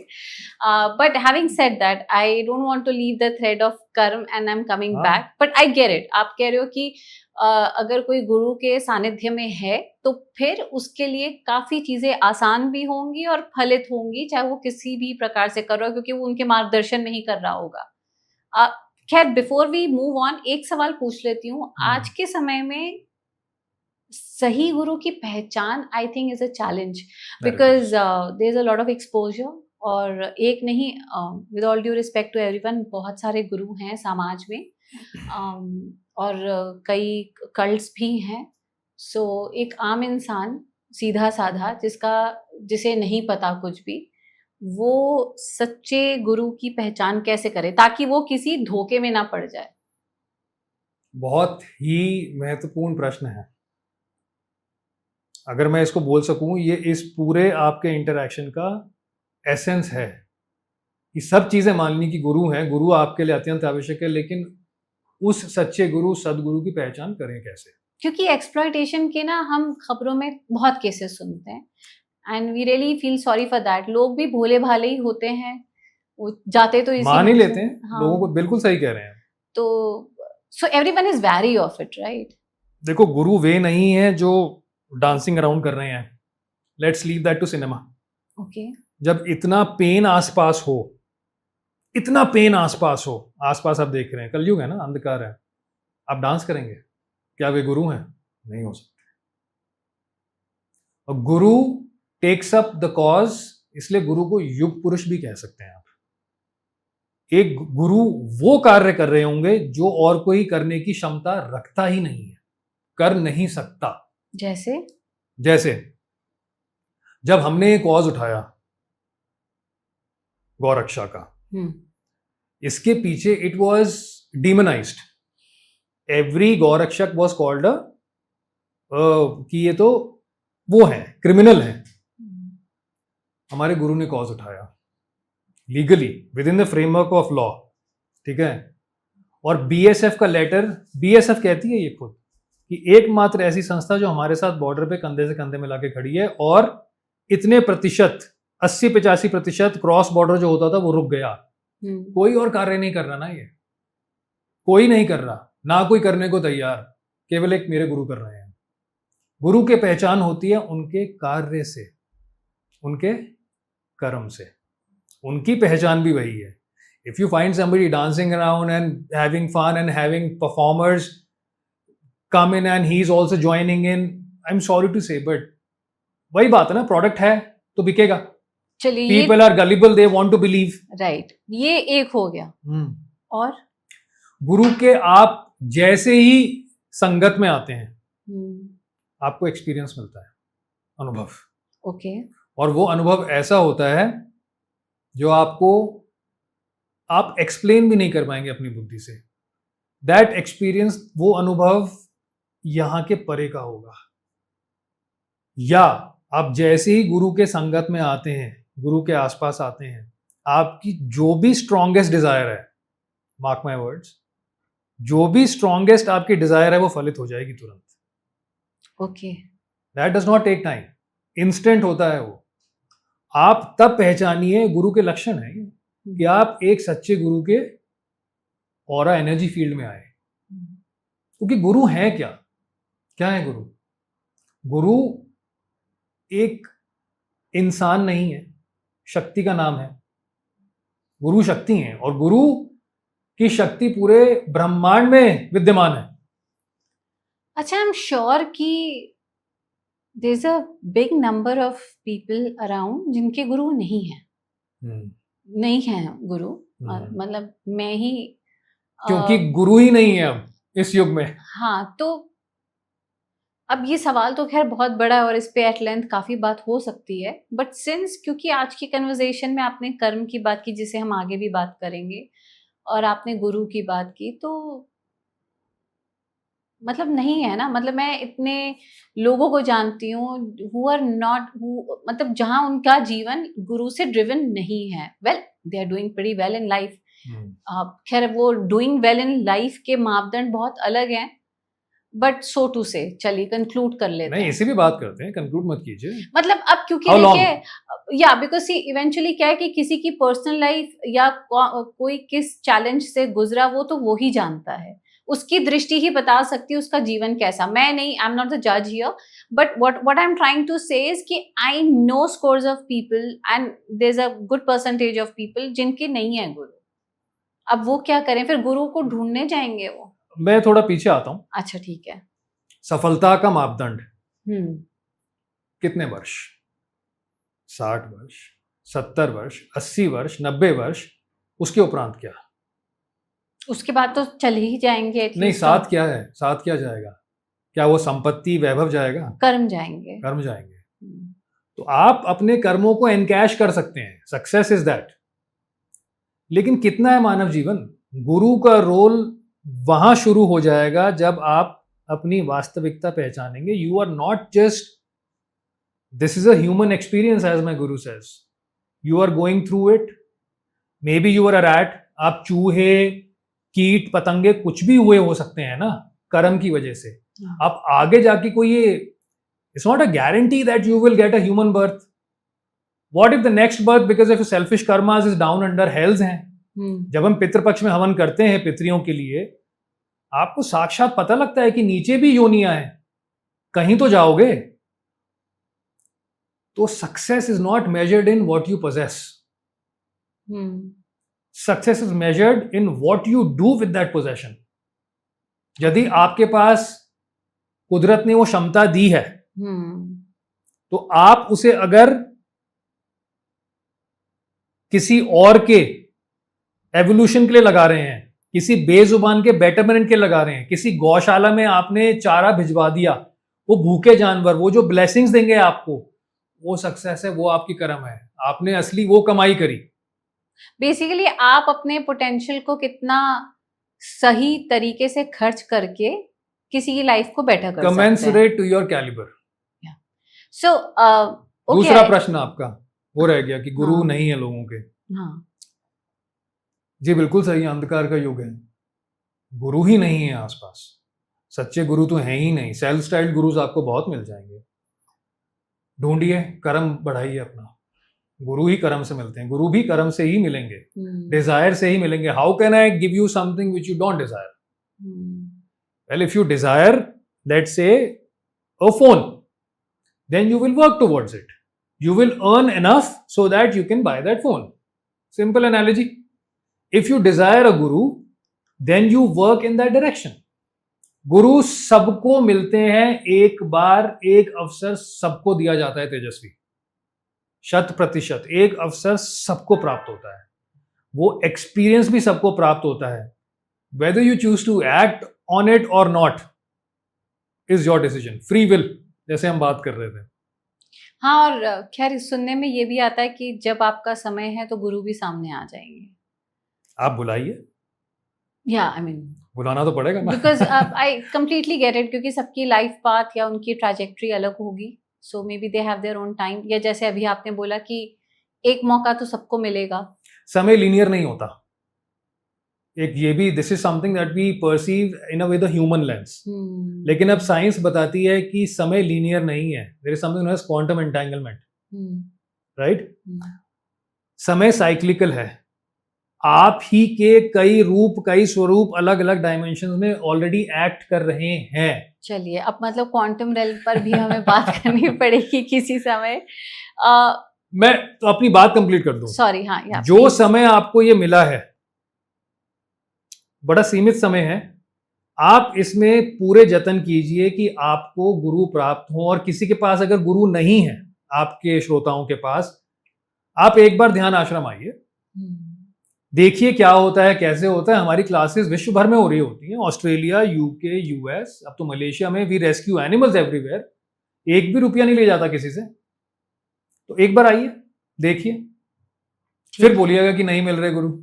S1: But having said that, I don't want to leave the thread of karma and I am coming back. But I get it, आप कह रहे हो कि अगर कोई गुरु के सानिध्य में है तो फिर उसके लिए काफी चीजें आसान भी होंगी और फलित होंगी, चाहे वो किसी भी प्रकार से कर रहा हो, क्योंकि वो उनके मार्गदर्शन में ही कर रहा होगा। खैर, बिफोर वी मूव ऑन, एक सवाल पूछ लेती हूँ। आज के समय में सही गुरु की पहचान I think is a challenge, because there is a lot of exposure. और एक नहीं, with all due respect to everyone, बहुत सारे गुरु हैं समाज में, और कई कल्ट्स भी हैं। सो एक आम इंसान, सीधा साधा, जिसे नहीं पता कुछ भी, वो सच्चे गुरु की पहचान कैसे करे ताकि वो किसी धोखे में ना पड़ जाए?
S2: बहुत ही महत्वपूर्ण प्रश्न है। अगर मैं इसको बोल सकूं, ये इस पूरे आपके इंटरैक्शन का एसेंस है कि सब चीजें माननी कि गुरु हैं, गुरु आपके लिए अत्यंत आवश्यक है, लेकिन उस सच्चे गुरु, सदगुरु की पहचान करें कैसे?
S1: क्योंकि एक्सप्लॉयटेशन के ना हम खबरों में बहुत केसेस सुनते हैं। And we really feel sorry for that. लोग भी भोले भाले ही होते हैं, वो जाते तो इसी
S2: मान ही
S1: में
S2: लेते
S1: से.
S2: हैं.
S1: हाँ.
S2: लोगों को बिल्कुल सही कह रहे हैं.
S1: तो so everyone is wary of it, right?
S2: देखो, गुरु वे नहीं है जो डांसिंग अराउंड कर रहे हैं. Let's leave that to cinema.
S1: Okay.
S2: जब इतना पेन आसपास हो, इतना पेन आसपास हो, आसपास आप देख रहे हैं कलयुग है ना, अंधकार है, आप डांस करेंगे? क्या वे गुरु हैं? नहीं हो सकते. और गुरु टेक्स अप द कॉज, इसलिए गुरु को युग पुरुष भी कह सकते हैं आप. एक गुरु वो कार्य कर रहे होंगे जो और कोई करने की क्षमता रखता ही नहीं है, कर नहीं सकता. जैसे जब हमने एक कॉज उठाया गौरक्षा का, इसके पीछे it was demonized. Every gaurakshak was called कि ये तो वो है, क्रिमिनल है. हमारे गुरु ने कॉज उठाया legally with in the framework of law, ठीक है. और बीएसएफ का लेटर, बीएसएफ कहती है ये खुद कि एकमात्र ऐसी संस्था जो हमारे साथ बॉर्डर पे कंधे से कंधे मिला के खड़ी है, और इतने प्रतिशत 80-85% क्रॉस बॉर्डर जो होता था वो रुक गया. कोई और कार्य नहीं कर रहा ना, ये कोई नहीं कर रहा, ना कोई करने को तैयार, केवल एक मेरे गुरु कर रहे हैं. गुरु की पहचान होती है उनके कार्य से, उनके कर्म से. उनकी पहचान भी वही है. If you find somebody dancing around and having fun and having performers come in and he's also joining in, I'm sorry to say, but वही बात है ना, प्रोडक्ट है तो बिकेगा.
S1: चलिए,
S2: people are gullible, they want to believe.
S1: Right, ये एक हो गया. और
S2: गुरु के आप जैसे ही संगत में आते हैं, आपको एक्सपीरियंस मिलता है, अनुभव.
S1: ओके.
S2: और वो अनुभव ऐसा होता है जो आप एक्सप्लेन भी नहीं कर पाएंगे अपनी बुद्धि से. दैट एक्सपीरियंस, वो अनुभव यहां के परे का होगा. या आप जैसे ही गुरु के संगत में आते हैं, गुरु के आसपास आते हैं, आपकी जो भी स्ट्रॉन्गेस्ट डिजायर है, मार्क माय वर्ड्स, जो भी स्ट्रॉन्गेस्ट आपकी डिजायर है वो फलित हो जाएगी तुरंत.
S1: Okay.
S2: That does not take time, instant होता है वो. आप तब पहचानिए, गुरु के लक्षण है कि आप एक सच्चे गुरु के ऑरा एनर्जी फील्ड में आए. क्योंकि गुरु है क्या? क्या है गुरु? गुरु एक इंसान नहीं है, शक्ति का नाम है. गुरु शक्ति है, और गुरु की शक्ति पूरे ब्रह्मांड में विद्यमान है.
S1: अच्छा, आई एम श्योर कि there is a big number of people around जिनके गुरु नहीं है. नहीं है गुरु. मतलब मैं ही,
S2: क्योंकि गुरु ही नहीं है अब इस युग में.
S1: हाँ, तो अब ये सवाल तो खैर बहुत बड़ा है और इस पे एट लेंथ काफी बात हो सकती है. बट सिंस क्योंकि आज की कन्वर्सेशन में आपने कर्म की बात की, जिसे हम आगे भी बात करेंगे, और आपने गुरु की बात की, तो मतलब नहीं है ना. मतलब मैं इतने लोगों को जानती हूँ हु आर नॉट, मतलब जहां उनका जीवन गुरु से ड्रिवन नहीं है. Well, they are doing pretty well in life. खैर, वो डूइंग वेल इन लाइफ के मापदंड बहुत अलग हैं. बट सो टू से, चलिए कंक्लूड कर लेते हैं.
S2: नहीं, इसी भी बात करते हैं, कंक्लूड मत कीजिए.
S1: मतलब अब क्योंकि देखिए, या बिकॉज सी इवेंचुअली क्या है कि किसी की पर्सनल लाइफ या कोई किस चैलेंज से गुजरा, वो तो वो ही जानता है. उसकी दृष्टि ही बता सकती है उसका जीवन कैसा. मैं नहीं, आई एम नॉट द जज here, but what I am trying to say is कि I know scores of people and there is a good percentage of people जिनके नहीं है गुरु. अब वो क्या करें फिर? गुरु को ढूंढने जाएंगे वो?
S2: मैं थोड़ा पीछे आता हूँ.
S1: अच्छा, ठीक है.
S2: सफलता का मापदंड कितने वर्ष? 60 वर्ष, 70 वर्ष, 80 वर्ष, 90 वर्ष, उसके उपरांत क्या?
S1: उसके बाद तो चले ही जाएंगे.
S2: नहीं, साथ क्या है? साथ क्या जाएगा? क्या वो संपत्ति, वैभव जाएगा?
S1: कर्म जाएंगे.
S2: कर्म जाएंगे. तो आप अपने कर्मों को एनकैश कर सकते हैं, सक्सेस इज दैट. लेकिन कितना है मानव जीवन? गुरु का रोल वहां शुरू हो जाएगा जब आप अपनी वास्तविकता पहचानेंगे. You are not just, this is a human experience as my guru says. You are going through it. Maybe you are a rat. आप चूहे, कीट पतंगे कुछ भी हुए हो सकते हैं ना, कर्म की वजह से. आप आगे जाके कोई ये, it's not a guarantee that you will get a human birth. What if the next birth because of selfish karmas is down under hells हैं। जब हम पितृपक्ष में हवन करते हैं पितरियों के लिए, आपको साक्षात पता लगता है कि नीचे भी योनियां हैं, कहीं तो जाओगे। तो success is not measured in what you possess, success is measured in what you do with that possession. यदि आपके पास कुदरत ने वो क्षमता दी है, तो आप उसे अगर किसी और के एवोल्यूशन के लिए लगा रहे हैं, किसी बेजुबान के बेटरमेंट के लगा रहे हैं, किसी गौशाला में आपने चारा भिजवा दिया, वो भूखे जानवर वो जो ब्लेसिंग्स देंगे आपको, वो सक्सेस है, वो आपकी कर्म है, आपने असली वो कमाई करी।
S1: बेसिकली आप अपने पोटेंशियल को कितना सही तरीके से खर्च करके किसी की लाइफ को बेटर कर सकते हैं।
S2: Commensurate to your calibre.
S1: So
S2: दूसरा प्रश्न आपका वो रह गया कि गुरु नहीं है लोगों के। जी बिल्कुल सही, अंधकार का युग है, गुरु ही नहीं है आसपास, सच्चे गुरु तो हैं ही नहीं। सेल्फ स्टाइल्ड गुरुज आपको बहुत मिल जाएंगे, ढूंढिए, कर्म बढ़ाइए अपना, गुरु ही कर्म से मिलते हैं, गुरु भी कर्म से ही मिलेंगे, डिजायर से ही मिलेंगे। How can I give you something which you don't Dzire? Well, if you desire let's say a phone, then you will work towards it. You will earn enough so that you can buy that phone. Simple analogy. If you desire a guru, then you work in that direction. गुरु सबको मिलते हैं, एक बार एक अवसर सबको दिया जाता है तेजस्वी, 100% एक अवसर सबको प्राप्त होता है, वो एक्सपीरियंस भी सबको प्राप्त होता है। Whether you choose to act on it or not is your decision. Free will, जैसे हम बात कर रहे थे।
S1: हाँ, और खैर सुनने में ये भी आता है कि जब आपका समय है तो गुरु भी सामने आ जाएंगे।
S2: आप बुलाइए।
S1: या आई मीन
S2: बुलाना तो पड़ेगा ना,
S1: because I completely get it, क्योंकि सबकी लाइफ पाथ या उनकी ट्रैजेक्टरी अलग होगी, so maybe they have their own time. या जैसे अभी आपने बोला कि एक मौका तो सबको मिलेगा,
S2: समय लीनियर नहीं होता। एक ये भी, this is something that we perceive in a with the human lens, लेकिन अब साइंस बताती है कि समय लीनियर नहीं है, there is something known as quantum entanglement, right? समय साइक्लिकल है, आप ही के कई रूप कई स्वरूप अलग अलग डायमेंशन में ऑलरेडी एक्ट कर रहे हैं।
S1: चलिए, अब मतलब क्वांटम रेल पर भी हमें बात करनी पड़ेगी किसी समय।
S2: मैं तो अपनी बात कंप्लीट कर दूं।
S1: सॉरी, हाँ,
S2: जो समय आपको ये मिला है बड़ा सीमित समय है, आप इसमें पूरे जतन कीजिए कि आपको गुरु प्राप्त हो। और किसी के पास अगर गुरु नहीं है, आपके श्रोताओं के पास, आप एक बार ध्यान आश्रम आइए, देखिए क्या होता है, कैसे होता है। हमारी क्लासेस विश्व भर में हो रही होती हैं, ऑस्ट्रेलिया, यूके, यूएस, अब तो मलेशिया में। वी रेस्क्यू एनिमल्स एवरीवेयर, एक भी रुपया नहीं ले जाता किसी से। तो एक बार आइए, देखिए, फिर बोलिएगा कि नहीं मिल रहे गुरु।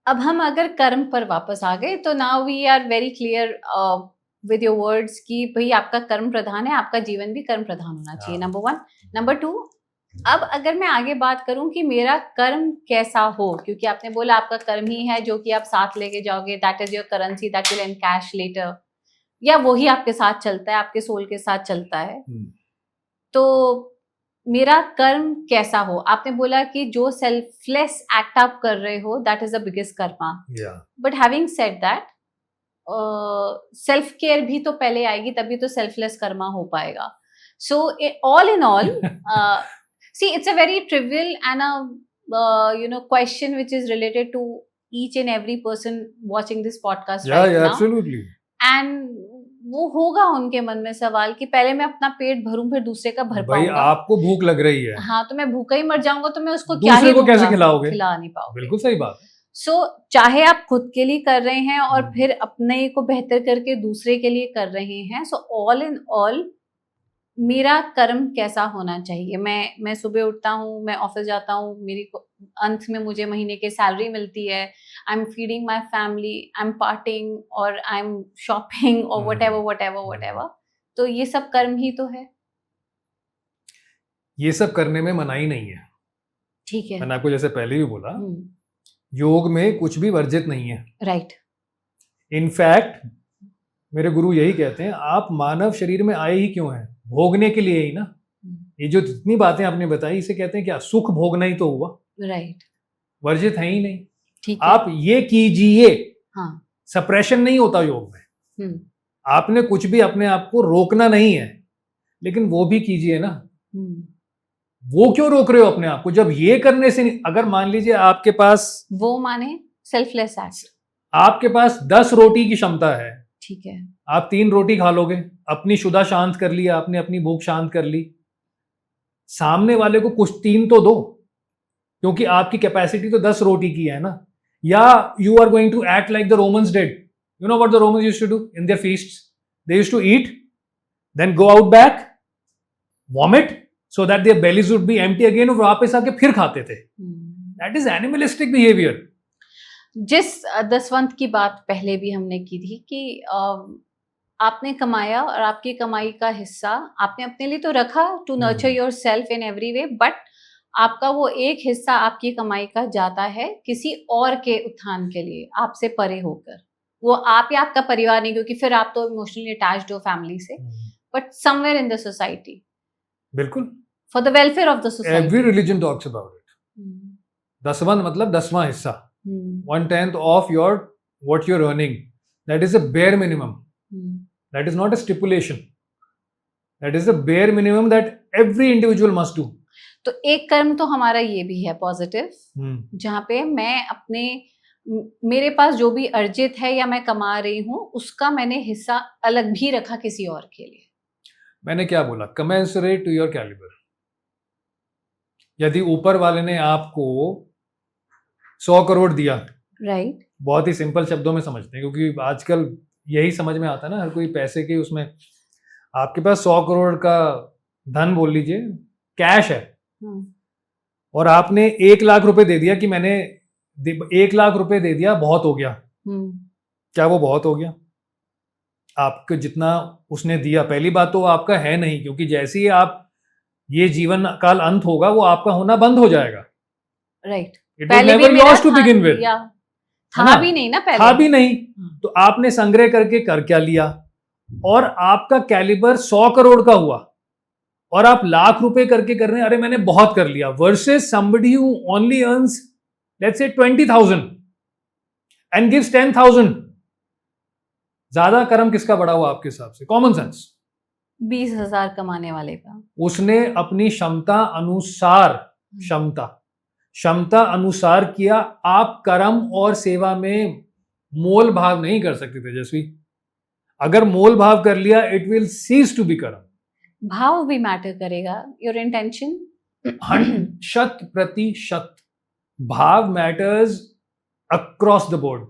S1: अब हम अगर कर्म पर वापस आ गए, तो now we are very clear with your words कि भाई आपका कर्म प्रधान है, आपका जीवन भी कर्म प्रधान होना चाहिए, नंबर 1। नंबर 2, अब अगर मैं आगे बात करूं कि मेरा कर्म कैसा हो, क्योंकि आपने बोला आपका कर्म ही है जो कि आप साथ लेके जाओगे, that is your currency that will encash later, या वही आपके साथ चलता है, आपके सोल के साथ चलता है। तो मेरा कर्म कैसा हो, आपने बोला कि जो सेल्फलेस एक्ट आप कर रहे हो, that is the biggest Karma. But having said that, self care भी तो पहले आएगी, तभी तो सेल्फलेस कर्मा हो पाएगा। So all in all, see, it's a very trivial and a question which is related to each and every person watching this podcast right now.
S2: Absolutely.
S1: And वो होगा उनके मन में सवाल कि पहले मैं अपना पेट भरूं फिर दूसरे का भर
S2: भाई
S1: पाऊंगा।
S2: आपको भूख लग रही है,
S1: हाँ, तो मैं भूखा ही मर जाऊंगा, तो मैं उसको क्या ही
S2: दूसरे को कैसे खिलाओगे?
S1: खिला नहीं पाओगे।
S2: बिल्कुल सही बात है।
S1: सो चाहे आप खुद के लिए कर रहे हैं और फिर अपने को बेहतर करके दूसरे के लिए कर रहे हैं, सो ऑल इन ऑल मेरा कर्म कैसा होना चाहिए? मैं सुबह उठता हूँ, मैं ऑफिस जाता हूँ, मेरी अंत में मुझे महीने की सैलरी मिलती है, I am feeding my family, I am partying और आई एम शॉपिंग और व्हाटएवर। तो ये सब कर्म ही तो है।
S2: ये सब करने में मनाही नहीं है,
S1: ठीक है।
S2: मैंने आपको जैसे पहले भी बोला, योग में कुछ भी वर्जित नहीं है,
S1: राइट।
S2: इनफैक्ट मेरे गुरु यही कहते हैं, आप मानव शरीर में आए ही क्यों हैं? भोगने के लिए ही ना। ये जो जितनी बातें आपने बताई इसे कहते हैं क्या, सुख भोगना ही तो हुआ,
S1: राइट,
S2: वर्जित है ही नहीं।
S1: ठीक है।
S2: आप ये कीजिए,
S1: हाँ,
S2: सप्रेशन नहीं होता योग में।
S1: हम्म,
S2: आपने कुछ भी अपने आप को रोकना नहीं है, लेकिन वो भी कीजिए ना। वो क्यों रोक रहे हो अपने आप को, जब ये करने से नहीं, अगर मान लीजिए आपके पास,
S1: वो माने सेल्फलेस एक्ट,
S2: आपके पास 10 रोटी की क्षमता है,
S1: ठीक है,
S2: आप 3 रोटी खा लोगे, अपनी शुदा शांत कर लिया आपने, अपनी भूख शांत कर ली, सामने वाले को कुछ 3 तो दो, क्योंकि आपकी कैपेसिटी तो 10 रोटी की है ना। या you are going to act like the Romans did. You know what the Romans used to do in their feasts? They used to eat, then go out back, vomit, so that their bellies would be empty again, और वापस आके फिर खाते थे। That is animalistic behavior.
S1: जिस दसवंत की बात पहले भी हमने की थी कि आपने कमाया और आपकी कमाई का हिस्सा आपने अपने लिए तो रखा, to nurture your self in every way, but आपका वो एक हिस्सा आपकी कमाई का जाता है किसी और के उत्थान के लिए, आपसे परे होकर। वो आप या आपका परिवार नहीं, क्योंकि फिर आप तो इमोशनली अटैच्ड हो फैमिली से, but somewhere in the society,
S2: बिल्कुल,
S1: for the welfare of the society.
S2: Every religion talks about it. दसवां मतलब 10वां हिस्सा, 1/10 of your what you're earning. That is a bare minimum. That is not a stipulation. That is the bare minimum that every individual must do.
S1: तो एक कर्म तो हमारा ये भी है पॉजिटिव, जहाँ पे मैं अपने, मेरे पास जो भी अर्जित है या मैं कमा रही हूँ उसका मैंने हिस्सा अलग भी रखा किसी और के लिए।
S2: मैंने क्या बोला? commensurate to your caliber. यदि ऊपर वाले ने आपको 100 करोड़ दिया,
S1: राइट,
S2: बहुत ही सिंपल शब्दों में समझते हैं, क्योंकि आजकल यही समझ में आता है ना हर कोई पैसे के उसमें। आपके पास 100 करोड़ का धन बोल लीजिए, कैश है, और आपने 1 लाख रुपए दे दिया कि मैंने 1 लाख रुपए दे दिया, बहुत हो गया। क्या वो बहुत हो गया? आपको जितना उसने दिया, पहली बात तो वो आपका है नहीं, क्योंकि जैसे ही आप ये जीवन काल अंत होगा वो आपका होना बंद हो जाएगा।
S1: Right,
S2: it was never yours to begin with,
S1: था भी नहीं ना पहले,
S2: था भी नहीं। तो आपने संग्रह करके कर क्या लिया, और आपका कैलिबर 100 करोड़ का हुआ और आप लाख रुपए करके कर रहे हैं, अरे मैंने बहुत कर लिया, versus somebody who only earns let's say 20,000 and gives 10,000। ज्यादा कर्म किसका बड़ा हुआ आपके हिसाब से? Common sense.
S1: 20,000 कमाने वाले का। उसने
S2: अपनी क्षमता अनुसार, क्षमता अनुसार किया। आप कर्म और सेवा में मोल भाव नहीं कर सकते तेजस्वी। अगर मोल भाव कर लिया, it will cease to be karma.
S1: भाव भी मैटर करेगा, योर इंटेंशन।
S2: 100% भाव मैटर्स अक्रॉस द बोर्ड।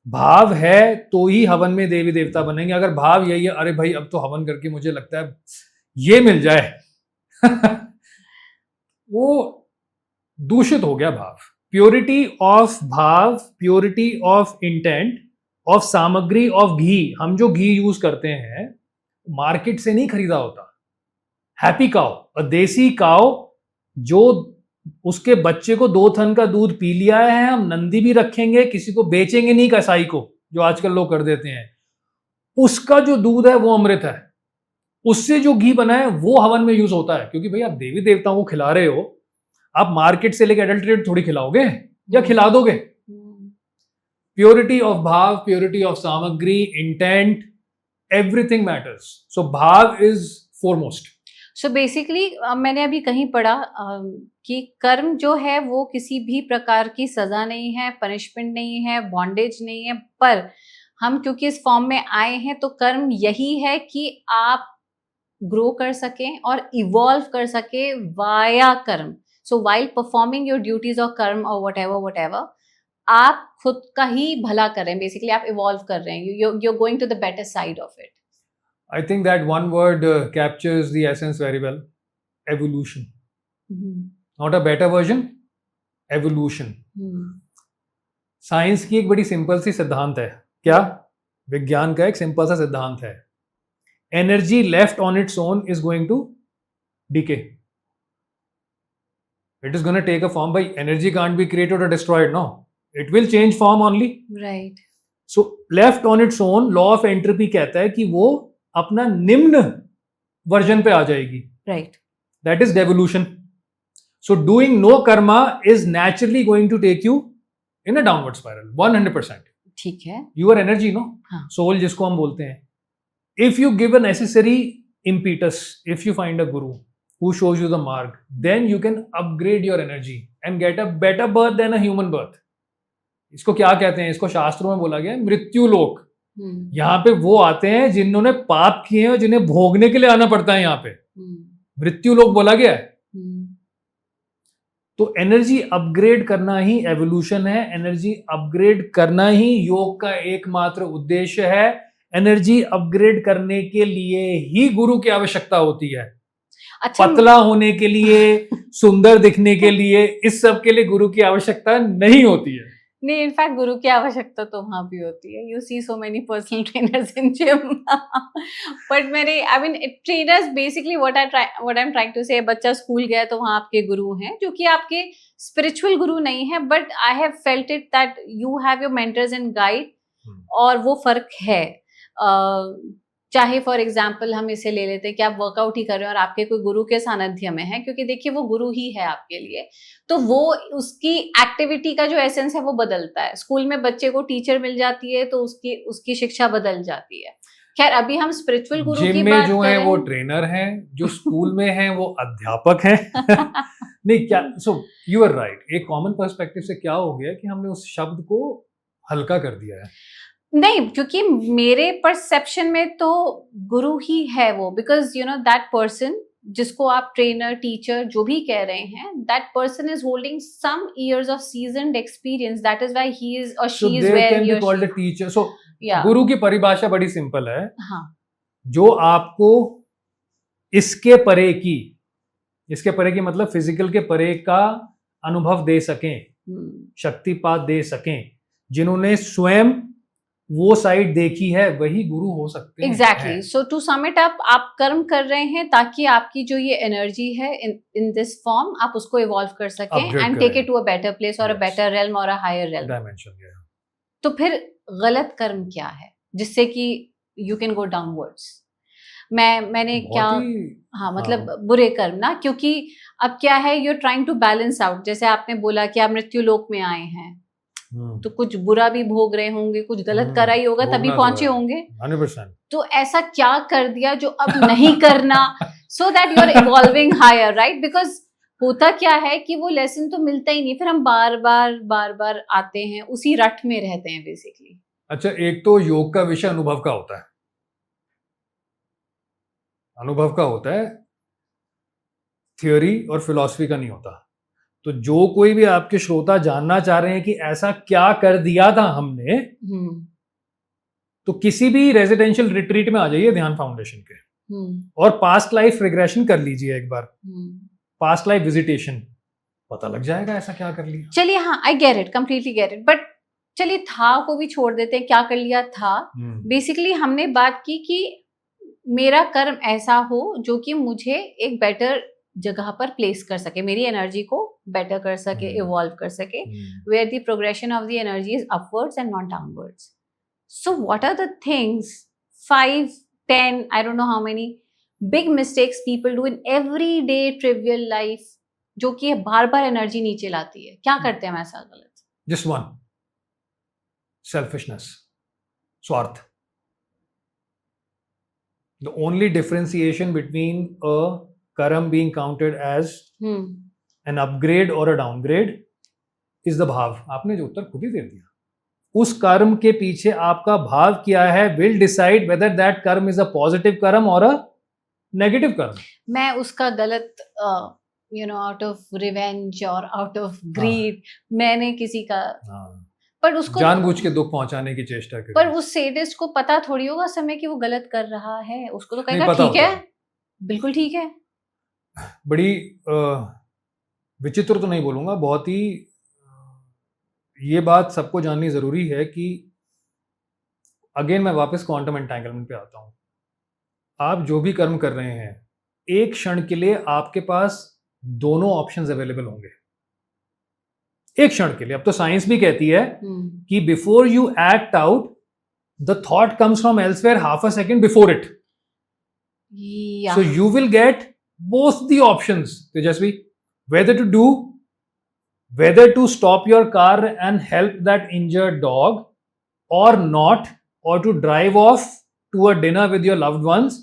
S2: भाव है तो ही हवन में देवी देवता बनेंगे। अगर भाव यही है, अरे भाई अब तो हवन करके मुझे लगता है ये मिल जाए वो दूषित हो गया भाव। प्योरिटी ऑफ भाव, प्योरिटी ऑफ इंटेंट, ऑफ सामग्री, ऑफ घी। हम जो घी यूज करते हैं मार्केट से नहीं खरीदा होता। हैप्पी काउ, देसी काउ, जो उसके बच्चे को 2 थन का दूध पी लिया है, हम नंदी भी रखेंगे, किसी को बेचेंगे नहीं कसाई को, जो आजकल लोग कर देते हैं। उसका जो दूध है वो अमृत है। उससे जो घी बना है वो हवन में यूज होता है, क्योंकि भाई आप देवी देवताओं को खिला रहे हो, आप मार्केट से लेकर एडल्ट्रेट थोड़ी खिलाओगे या खिला दोगे। प्योरिटी ऑफ भाव, प्योरिटी ऑफ सामग्री, इंटेंट, एवरीथिंग मैटर्स। सो भाव इज फोरमोस्ट।
S1: सो बेसिकली मैंने अभी कहीं पढ़ा कि कर्म जो है वो किसी भी प्रकार की सजा नहीं है, पनिशमेंट नहीं है, बॉन्डेज नहीं है, पर हम क्योंकि इस फॉर्म में आए हैं तो कर्म यही है कि आप ग्रो कर सकें और इवॉल्व कर सके वाया कर्म। So while performing your duties और कर्म और whatever, आप खुद का ही भला कर रहे हैं। बेसिकली आप इवॉल्व कर रहे हैं, you're going to the better side of it.
S2: I think that one word captures the essence very well. Evolution. Not a better version, evolution. Science की एक बड़ी सिंपल सी सिद्धांत है। क्या? विज्ञान का एक सिंपल सा सिद्धांत है। Energy left on its own is going to decay. It is going to take a form. By energy can't be created or destroyed, no. It will change form only.
S1: Right.
S2: So left on its own, law of entropy कहता है कि वो अपना निम्न version पे आ जाएगी।
S1: Right.
S2: that is devolution. So doing no karma is naturally going to take you in a downward spiral 100%.
S1: ठीक है.
S2: Your energy, no?
S1: हाँ.
S2: Soul जिसको हम बोलते हैं. If you give a necessary impetus, if you find a guru who shows you the mark, then you can upgrade your energy and get a better birth than a human birth. इसको क्या कहते हैं? इसको शास्त्रों में बोला गया है मृत्यु लोक. यहाँ पे वो आते हैं जिन्होंने पाप किए हैं और जिन्हें भोगने के लिए आना पड़ता है. यहाँ पे मृत्यु लोक बोला गया है. तो एनर्जी अपग्रेड करना ही एवोल्यूशन है. एनर्जी अपग्रेड करना ही योग का एकमात्र उद्देश्य है. एनर्जी अपग्रेड करने के लिए ही गुरु की आवश्यकता होती है. अच्छा, पतला होने के लिए, सुंदर दिखने के लिए, इस सब के लिए गुरु की आवश्यकता नहीं होती है.
S1: नहीं, इनफैक्ट गुरु की आवश्यकता तो वहां भी होती है. You see so many personal trainers in gym. But मेरे I mean trainers basically what I am trying to say, बच्चा स्कूल गया तो वहां आपके गुरु हैं जो कि आपके स्पिरिचुअल गुरु नहीं है, but I have felt it that you have your mentors and guide. और वो फर्क है. चाहे फॉर एग्जाम्पल हम इसे ले लेते हैं कि आप वर्कआउट ही कर रहे हैं और आपके कोई गुरु के सानिध्य में है, क्योंकि देखिए वो गुरु ही है आपके लिए, तो वो उसकी एक्टिविटी का जो एसेंस है वो बदलता है. स्कूल में बच्चे को टीचर मिल जाती है तो उसकी शिक्षा बदल जाती है. खैर अभी हम स्पिरिचुअल गुरु की बात
S2: जो है वो ट्रेनर हैं, जो स्कूल में हैं वो अध्यापक हैं. नहीं क्या, सो यू आर राइट. एक कॉमन पर्सपेक्टिव से क्या हो गया कि हमने उस शब्द को हल्का कर दिया है.
S1: नहीं, क्योंकि मेरे परसेप्शन में तो गुरु ही है वो, because you know that person जिसको आप ट्रेनर टीचर जो भी कह रहे हैं, that person is holding some years of seasoned experience. That is why he is or she is where he
S2: called a teacher. So guru की परिभाषा बड़ी सिंपल है.
S1: हाँ.
S2: जो आपको इसके परे की मतलब फिजिकल के परे का अनुभव दे सकें, शक्तिपात दे सकें, जिन्होंने स्वयं वो साइड देखी है, वही गुरु हो सकते हैं.
S1: Exactly. So to sum it up, आप कर्म कर रहे हैं ताकि आपकी जो ये एनर्जी है इन दिस फॉर्म आप उसको इवॉल्व कर सकें and take it to a better place और अ बेटर रेल्म और अ हायर रेल्म
S2: डायमेंशन.
S1: तो फिर गलत कर्म क्या है जिससे कि यू कैन गो डाउनवर्ड्स? मैंने क्या, हाँ मतलब बुरे कर्म ना, क्योंकि अब क्या है, you are trying to balance out. जैसे आपने बोला कि आप मृत्यु लोक में आए हैं, तो कुछ बुरा भी भोग रहे होंगे, कुछ गलत करा ही होगा तभी पहुंचे होंगे.
S2: 100%.
S1: तो ऐसा क्या कर दिया जो अब नहीं करना, so that you are evolving higher, right? Because होता क्या है कि वो लेसन तो मिलता ही नहीं, फिर हम बार बार आते हैं, उसी रट में रहते हैं बेसिकली.
S2: अच्छा, एक तो योग का विषय अनुभव का होता है. अनुभव का होता है, थियोरी और फिलॉसफी का नहीं होता. तो जो कोई भी आपके श्रोता जानना चाह रहे हैं कि ऐसा क्या कर दिया था हमने, तो किसी भी रेजिडेंशियल रिट्रीट में आ जाइए ध्यान फाउंडेशन के, और पास्ट लाइफ रिग्रेशन कर लीजिए एक बार. पास्ट लाइफ विजिटेशन, पता लग जाएगा ऐसा क्या कर लिया.
S1: चलिए, हाँ, आई get it, completely get it. But चलिए था को भी छोड़ देते हैं, क्या कर लिया था. बेसिकली हमने बात की कि मेरा कर्म ऐसा हो जो कि मुझे एक बेटर जगह पर प्लेस कर सके, मेरी एनर्जी को बेटर कर सके, इवॉल्व कर सके, where the progression of the energy is upwards and not downwards. So what are the things, 5, 10, I don't know how many big mistakes people do in everyday trivial life, जो कि बार बार energy नीचे लाती है? क्या करते हैं हम ऐसा गलत?
S2: जस्ट वन, सेल्फिशनेस, स्वार्थ. The only differentiation between a karma being counted as an upgrade or a downgrade is the भाव. आपने जो उत्तर खुद ही दे दिया. उस कर्म के पीछे आपका भाव क्या है will decide whether that कर्म is a positive कर्म or a negative कर्म.
S1: मैं उसका गलत out of revenge और out of greed मैंने किसी का पर उसको
S2: जानबूझ के दुख पहुंचाने की चेष्टा करी.
S1: पर उस सेडिस्ट को पता थोड़ी होगा समय कि वो गलत कर रहा है. उसको तो कहेगा ठीक है, बिल्कुल ठीक है.
S2: बड़ी विचित्र तो नहीं बोलूंगा, बहुत ही ये बात सबको जाननी जरूरी है कि अगेन मैं वापस क्वांटम एंटेंगलमेंट पे आता हूं. आप जो भी कर्म कर रहे हैं, एक क्षण के लिए आपके पास दोनों ऑप्शंस अवेलेबल होंगे. एक क्षण के लिए. अब तो साइंस भी कहती है कि before you act out the thought comes from elsewhere half a second before it. So you will gate both the options, Tejasvi, whether to stop your car and help that injured dog or not, or to drive off to a dinner with your loved ones,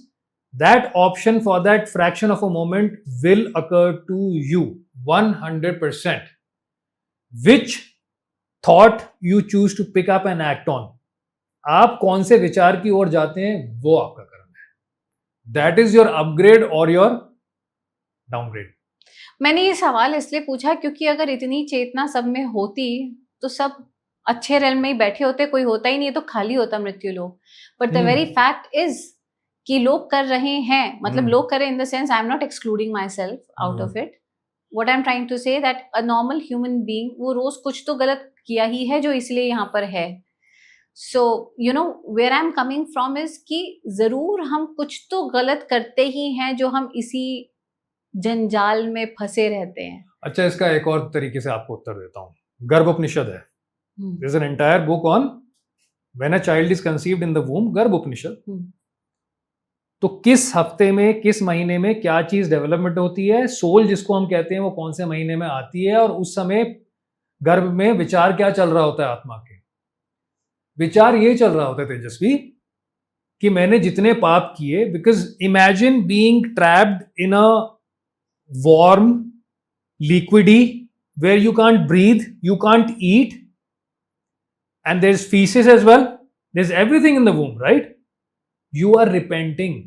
S2: that option for that fraction of a moment will occur to you 100%. Which thought you choose to pick up and act on, आप कौन से विचार की ओर जाते हैं वो आपका कर्म है. दैट इज योर अपग्रेड और योर डाउनग्रेड.
S1: मैंने ये सवाल इसलिए पूछा क्योंकि अगर इतनी चेतना सब में होती तो सब अच्छे रेल में ही बैठे होते, कोई होता ही नहीं तो खाली होता मृत्यु लोक. But the very fact is कि लोग कर रहे हैं, मतलब लोग करें in the sense I am not excluding my self out of it. What I am trying to say that a normal human being वो रोज कुछ तो गलत किया ही है जो इसलिए यहाँ पर है. So you know where I am coming from is कि जरूर हम कुछ तो गलत करते ही हैं जो हम इसी जंजाल में फंसे रहते हैं.
S2: अच्छा, इसका एक और तरीके से आपको उत्तर देता हूँ. गर्भोपनिषद है. There is an entire book on when a child is conceived in the womb. Garbhopanishad. तो किस हफ्ते में, किस महीने में क्या चीज डेवलपमेंट होती है, सोल जिसको हम कहते हैं वो कौन से महीने में आती है, और उस समय गर्भ में विचार क्या चल रहा होता है आत्मा के. विचार ये चल रहा होता है तेजस्वी कि मैंने जितने पाप किए, because imagine being trapped in a warm, liquidy, where you can't breathe, you can't eat, and there's feces as well. There's everything in the womb, right? You are repenting.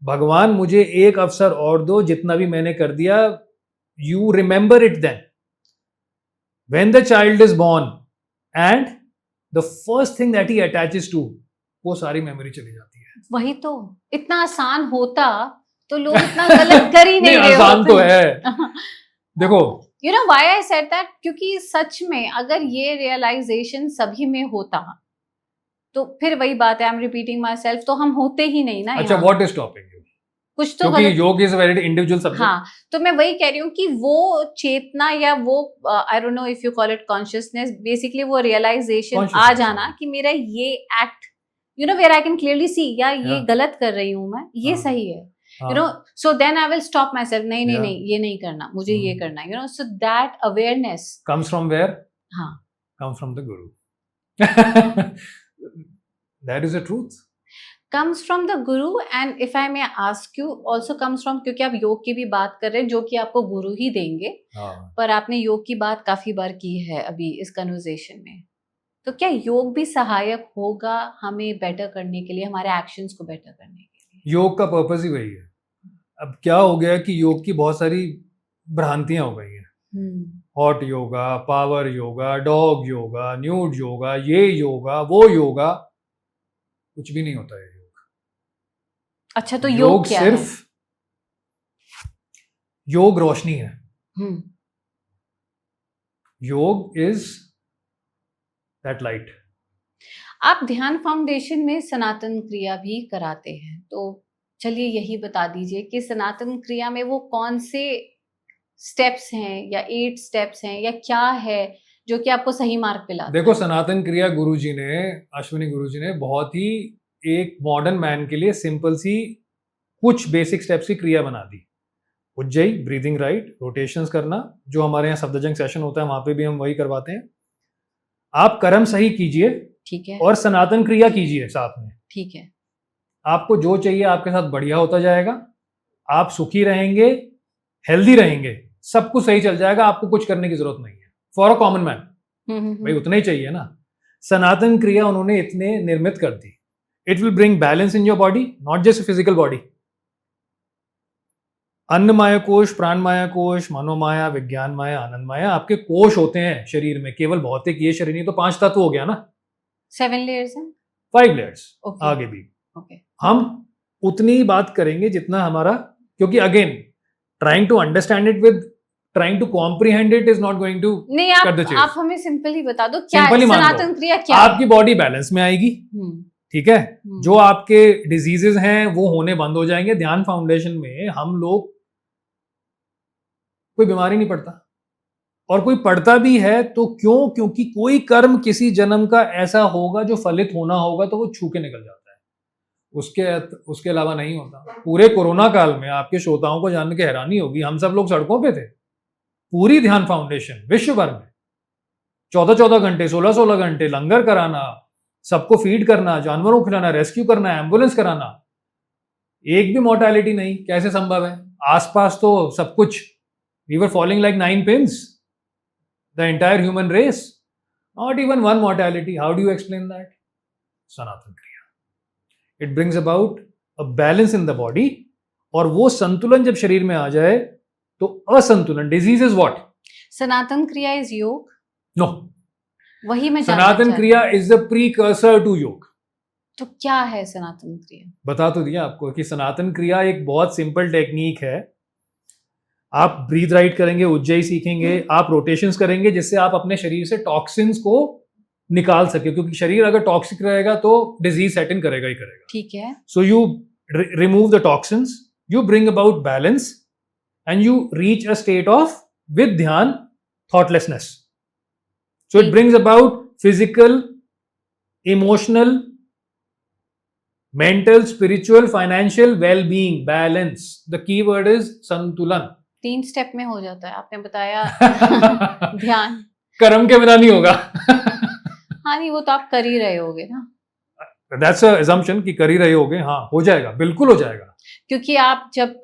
S2: भगवान मुझे एक अवसर और दो, जितना भी मैंने कर दिया. You remember it then. When the child is born, and the first thing that he attaches to, वो सारी मेमोरी चली जाती है.
S1: वही तो, इतना आसान होता तो लोग इतना गलत कर ही नहीं रहे.
S2: आसान तो है. देखो,
S1: you know why I said that, क्योंकि सच में अगर ये रियलाइजेशन सभी में होता तो फिर वही बात है, I am repeating my self, तो हम होते ही नहीं ना.
S2: अच्छा, व्हाट इज स्टॉपिंग यू?
S1: कुछ तो
S2: क्योंकि योग is a very individual subject.
S1: हाँ, तो मैं वही कह रही हूँ कि वो चेतना या वो I don't know if you call it consciousness, basically वो रियलाइजेशन आ जाना कि मेरा ये act, you know where I can clearly see, या ये गलत कर रही हूँ मैं, ये सही है. You know, so then I will stop myself. नहीं, ये नहीं करना, मुझे ये करना है. You know, so that awareness
S2: comes from where?
S1: हाँ,
S2: comes from the guru. That is the truth.
S1: Comes from the guru, and if I may ask you, also comes from, क्योंकि आप योग की भी बात कर रहे हैं जो कि आपको गुरु ही देंगे. पर आपने योग की बात काफी बार की है अभी इस कन्वर्सेशन में. तो क्या योग भी सहायक होगा हमें बेटर करने के लिए, हमारे एक्शंस को बेटर करने के लिए?
S2: योग का पर्पस ही वही है. अब क्या हो गया कि योग की बहुत सारी भ्रांतियां हो गई हैं. Hot yoga, power yoga, dog yoga, nude yoga, ये योगा, वो योगा. कुछ भी नहीं होता है योग.
S1: अच्छा, तो योग क्या
S2: सिर्फ है? योग रोशनी है. योग इज दैट लाइट.
S1: आप ध्यान फाउंडेशन में सनातन क्रिया भी कराते हैं, तो चलिए यही बता दीजिए कि सनातन क्रिया में वो कौन से स्टेप्स हैं, या 8 स्टेप्स हैं, या क्या है जो कि आपको सही मार्ग पे लाता है?
S2: देखो, सनातन क्रिया गुरुजी ने, अश्विनी गुरुजी ने बहुत ही एक मॉडर्न मैन के लिए सिंपल सी कुछ बेसिक स्टेप्स की क्रिया बना दी. उज्जयी, ब्रीदिंग राइट, रोटेशंस करना, जो हमारे यहाँ सफदरजंग सेशन होता है वहां पे भी हम वही करवाते हैं. आप कर्म सही कीजिए,
S1: ठीक है, और
S2: सनातन क्रिया कीजिए साथ में.
S1: ठीक है. आपको
S2: जो चाहिए आपके साथ बढ़िया होता जाएगा. आप सुखी रहेंगे, हेल्दी रहेंगे, सब कुछ सही चल जाएगा. आपको कुछ करने की जरूरत नहीं है. फॉर अ कॉमन मैन भाई उतना ही चाहिए ना. सनातन क्रिया उन्होंने इतने निर्मित कर दी. It will bring balance in your body, not just physical body. Annamaya kosha, Pranamaya कोश, मनोमाया, विज्ञान माया, आनंद माया, आपके कोश होते हैं शरीर में. केवल भौतिक ये शरीर नहीं तो 5 तत्व हो गया ना.
S1: 7 लेयर्स हैं,
S2: 5 लेयर्स. आगे भी हम उतनी ही बात करेंगे जितना हमारा, क्योंकि again trying to understand it with trying to comprehend it is not going to.
S1: नहीं, आप हमें सिंपल ही बता दो क्या है सनातन क्रिया, क्या
S2: आपकी बॉडी बैलेंस में आएगी. ठीक है, जो आपके डिजीजेस हैं वो होने बंद हो जाएंगे. ध्यान फाउंडेशन में हम लोग, कोई बीमारी नहीं पड़ता, और कोई पढ़ता भी है तो क्यों? क्योंकि कोई कर्म किसी जन्म का ऐसा होगा जो फलित होना होगा, तो वो छू के निकल जाता है. उसके अलावा नहीं होता। पूरे कोरोना काल में आपके श्रोताओं को जानने की हैरानी होगी, हम सब लोग सड़कों पे थे। पूरी ध्यान फाउंडेशन विश्व भर में 14-14 घंटे, 16-16 घंटे लंगर कराना, सबको फीड करना, जानवरों को खिलाना, रेस्क्यू करना, एम्बुलेंस कराना, एक भी मोर्टेलिटी नहीं। कैसे संभव है? आसपास तो सब कुछ, we were falling like 9 pins, the entire human race, not even one mortality. How do you explain that? Sanatan Kriya, it brings about a balance in the body, और वो संतुलन जब शरीर में आ जाए तो असंतुलन, डिजीज इज व्हाट?
S1: सनातन क्रिया इज योग?
S2: नो,
S1: वही मैं
S2: सनातन क्रिया इज द प्रीकर्सर टू योग।
S1: तो क्या है सनातन क्रिया?
S2: बता तो दिया आपको कि सनातन क्रिया एक बहुत सिंपल टेक्निक है। आप ब्रीथ राइट करेंगे, उज्जयी सीखेंगे, आप रोटेशंस करेंगे, जिससे आप अपने शरीर से टॉक्सिन्स को निकाल सके, क्योंकि शरीर अगर टॉक्सिक रहेगा तो डिजीज सेट इन करेगा ही करेगा।
S1: ठीक है।
S2: So you remove the toxins, you bring about balance, and you reach a state of with dhyan thoughtlessness. So it brings about physical, emotional, mental, spiritual, financial well-being, balance. The key word is santulan.
S1: 3 step में हो जाता है, आपने बताया। ध्यान
S2: कर्म के बिना नहीं होगा।
S1: हाँ नहीं, वो तो आप कर ही रहे होगे ना।
S2: That's a assumption कि कर ही रहे होगे। हाँ, हो जाएगा, बिल्कुल हो जाएगा।
S1: क्योंकि आप जब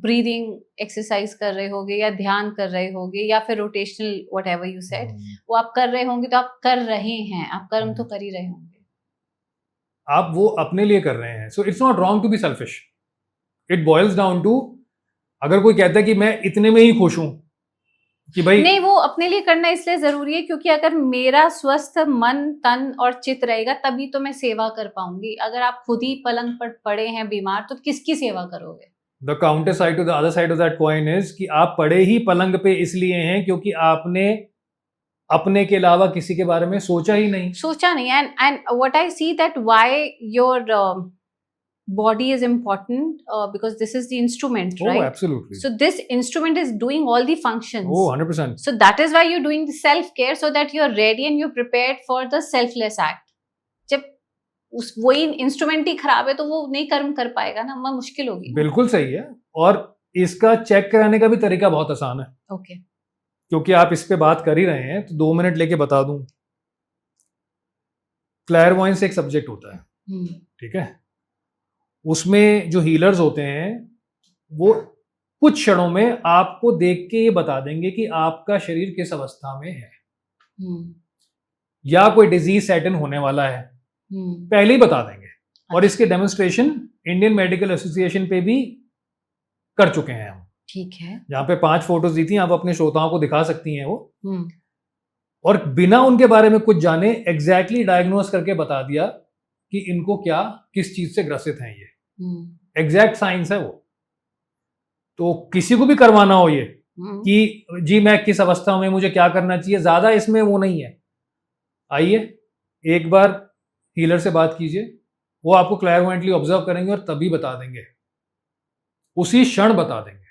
S1: ब्रीदिंग एक्सरसाइज कर रहे होगे या ध्यान कर रहे होगे या फिर रोटेशनल व्हाटएवर यू सेड, वो आप कर रहे होंगे, तो आप कर रहे हैं, आप कर्म तो कर ही रहे होंगे।
S2: आप वो अपने लिए कर रहे हैं। So it's not wrong to be selfish. It boils down to, अगर कोई कहता है कि मैं इतने में ही खुश हूं, कि भाई
S1: नहीं, वो अपने लिए करना इसलिए जरूरी है क्योंकि अगर मेरा स्वस्थ मन, तन और चित्त रहेगा तभी तो मैं सेवा कर पाऊंगी। अगर आप खुद ही पलंग पर पड़े हैं बीमार, तो किसकी सेवा करोगे?
S2: The counter side to the other side of that coin is कि आप पड़े ही पलंग पे इसलिए हैं क्योंकि आपने अपने के अलावा किसी के बारे में सोचा ही नहीं।
S1: And what I see that why your body is important because this is the instrument, right?
S2: Oh, absolutely.
S1: So this instrument is doing all the functions.
S2: Oh, 100%.
S1: So that is why you're doing the self care, so that you're ready and you're prepared for the selfless act. जब उस वही instrument ही खराब है तो वो नहीं कर्म कर पाएगा ना, वो मुश्किल होगी।
S2: बिल्कुल सही है। और इसका चेक कराने का भी तरीका बहुत आसान है।
S1: ओके।
S2: क्योंकि आप इस पे बात कर ही रहे हैं तो 2 मिनट लेके बता दूं। क्लैरवॉयंस एक सब्जेक्ट होता है, ठीक है? उसमें जो हीलर्स होते हैं वो कुछ क्षणों में आपको देख के ये बता देंगे कि आपका शरीर किस अवस्था में है, या कोई डिजीज सेट इन होने वाला है, पहले ही बता देंगे। और इसके डेमोन्स्ट्रेशन इंडियन मेडिकल एसोसिएशन पे भी कर चुके हैं हम।
S1: ठीक है।
S2: जहाँ पे 5 फोटोज दी थी, आप अपने श्रोताओं को दिखा सकती हैं वो। और बिना उनके बारे में कुछ जाने एग्जैक्टली डायग्नोस करके बता दिया कि इनको क्या, किस चीज से ग्रसित हैं ये। एग्जैक्ट साइंस है वो। तो किसी को भी करवाना हो ये कि जी मैं किस अवस्था में, मुझे क्या करना चाहिए, ज्यादा इसमें वो नहीं है। आइए एक बार हीलर से बात कीजिए, वो आपको क्लैरवॉयंटली ऑब्जर्व करेंगे और तभी बता देंगे, उसी क्षण बता देंगे।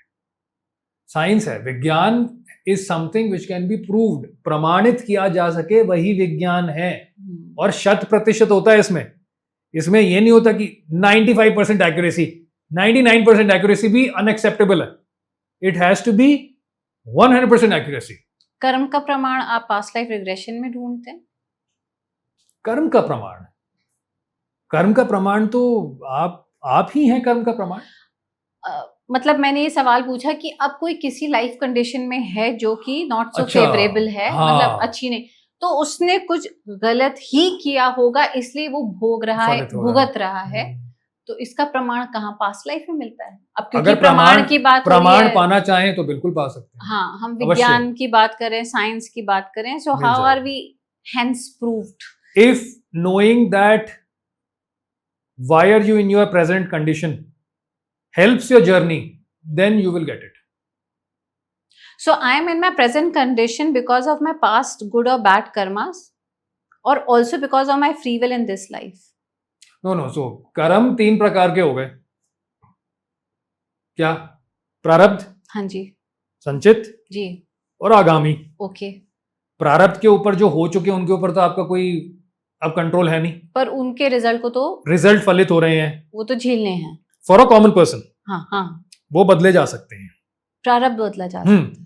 S2: साइंस है, विज्ञान is something which can be proved, प्रमाणित किया जा सके वही विज्ञान है। और 100% होता है इसमें। इसमें ये नहीं होता कि 95% एक्यूरेसी, 99% एक्यूरेसी भी अनएक्सेप्टेबल है। It has to be 100% accuracy.
S1: कर्म का प्रमाण आप पास्ट लाइफ रिग्रेशन में ढूंढते हैं?
S2: कर्म का प्रमाण, कर्म का प्रमाण तो आप ही हैं कर्म का प्रमाण।
S1: मतलब मैंने ये सवाल पूछा कि अब कोई किसी लाइफ कंडीशन में है जो कि नॉट सो फेवरेबल है, मतलब अच्छी नहीं, तो उसने कुछ गलत ही किया होगा इसलिए वो भोग रहा है, भुगत रहा है। तो इसका प्रमाण कहाँ पास्ट लाइफ में मिलता है? अब क्योंकि प्रमाण की बात,
S2: प्रमाण पाना चाहें तो बिल्कुल पा सकते हैं।
S1: हाँ, हम विज्ञान की बात करें, साइंस की बात करें, so how are we hence proved?
S2: If knowing that why are you in your present condition helps your journey, then you will get it.
S1: So I am in my present condition because of my past good or bad karmas, or also because of my free will in this life?
S2: No, so कर्म 3 प्रकार के हो गए। क्या? प्रारब्ध,
S1: हाँ जी,
S2: संचित
S1: जी,
S2: और आगामी।
S1: ओके।
S2: प्रारब्ध के ऊपर जो हो चुके हैं उनके ऊपर तो आपका कोई अब कंट्रोल है नहीं,
S1: पर उनके रिजल्ट को तो
S2: रिजल्ट फलित हो रहे हैं,
S1: वो तो झेलने हैं।
S2: फॉर अ कॉमन पर्सन
S1: हाँ हाँ,
S2: वो बदले जा सकते हैं,
S1: प्रारब्ध बदला जा सकता है,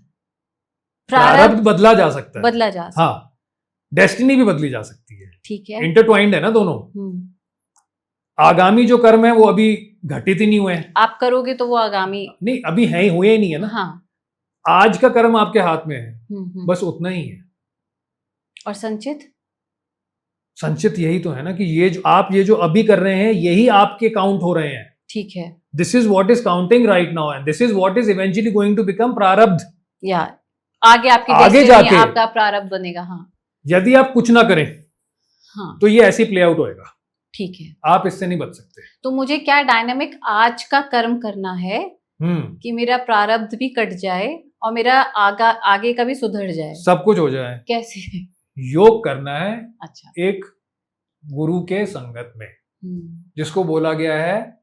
S2: प्रारब्ध बदला जा सकता है,
S1: बदला जा सकता है।
S2: हाँ, डेस्टिनी भी बदली जा सकती है,
S1: ठीक है,
S2: इंटरट्वाइंड है ना दोनों। आगामी जो कर्म है वो अभी घटित ही नहीं हुए हैं,
S1: आप करोगे तो वो आगामी
S2: नहीं अभी है, हुए ही नहीं है ना।
S1: हाँ,
S2: आज का कर्म आपके हाथ में है, बस उतना ही है।
S1: और संचित
S2: संचित यही तो है ना कि ये जो अभी कर रहे हैं यही आपके काउंट हो रहे हैं।
S1: ठीक है,
S2: this is what is counting right now and this is what is eventually going to become prarabdh.
S1: या आगे आपकी
S2: आगे जाके
S1: आपका प्रारब्ध बनेगा। हाँ,
S2: यदि आप कुछ ना करें
S1: हाँ,
S2: तो ये ऐसे प्ले आउट होएगा।
S1: ठीक है,
S2: आप इससे नहीं बच सकते।
S1: तो मुझे क्या डायनामिक आज का कर्म करना है कि मेरा प्रारब्ध भी कट जाए और मेरा आगे का भी सुधर जाए,
S2: सब कुछ हो जाए।
S1: कैसे?
S2: योग करना है।
S1: अच्छा,
S2: एक गुरु के संगत में, जिसको बोला गया है,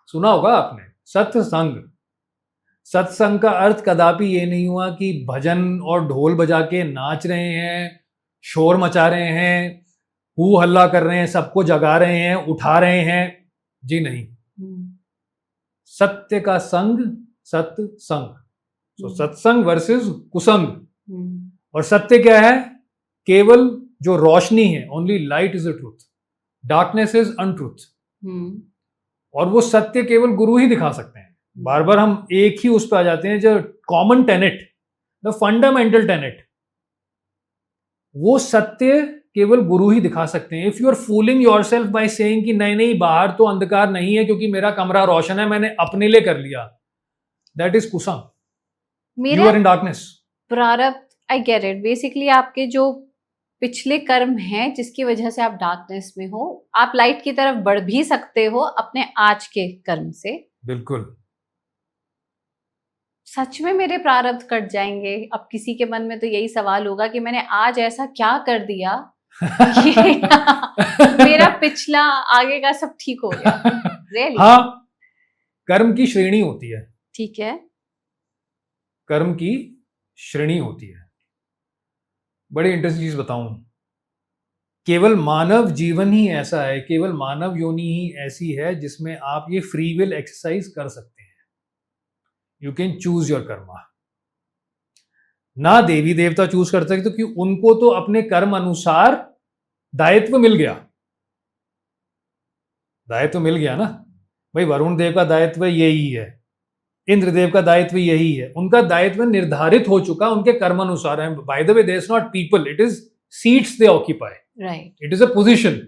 S2: सुना होगा आपने, सत्संग। सत्संग का अर्थ कदापि ये नहीं हुआ कि भजन और ढोल बजा के नाच रहे हैं, शोर मचा रहे हैं, हू हल्ला कर रहे हैं, सबको जगा रहे हैं, उठा रहे हैं, जी नहीं। सत्य का संग सत्संग, तो सत्संग वर्सेस कुसंग। और सत्य क्या है? केवल जो रोशनी है, only light is the truth, darkness is untruth. और वो सत्य केवल गुरु ही दिखा सकते हैं। बार बार हम एक ही उस पर आ जाते हैं, जो common tenet, the fundamental tenet, वो सत्य केवल गुरु ही दिखा सकते हैं। If you are fooling yourself by saying कि नहीं नहीं बाहर तो अंधकार नहीं है क्योंकि मेरा कमरा रोशन है, मैंने अपने लिए कर लिया, that is kusang, you are in darkness.
S1: Prarabdh, I get it, basically आपके जो पिछले कर्म हैं जिसकी वजह से आप डार्कनेस में हो, आप लाइट की तरफ बढ़ भी सकते हो अपने आज के कर्म से।
S2: बिल्कुल।
S1: सच में मेरे प्रारब्ध कट जाएंगे? अब किसी के मन में तो यही सवाल होगा कि मैंने आज ऐसा क्या कर दिया कि मेरा पिछला आगे का सब ठीक हो गया। really?
S2: हाँ, कर्म की श्रेणी होती है।
S1: ठीक है,
S2: कर्म की श्रेणी होती है। बड़ी इंटरेस्टिंग चीज बताऊं, केवल मानव जीवन ही ऐसा है, केवल मानव योनि ही ऐसी है जिसमें आप ये फ्री विल एक्सरसाइज कर सकते हैं। You can choose your Karma. ना देवी देवता चूज कर सकते क्योंकि उनको तो अपने कर्म अनुसार दायित्व मिल गया। दायित्व मिल गया ना भाई, वरुण देव का दायित्व यही है, इंद्रदेव का दायित्व यही है, उनका दायित्व निर्धारित हो चुका उनके कर्म अनुसार है। By the way, there is not people, it is seats they occupy,
S1: right,
S2: it is a position.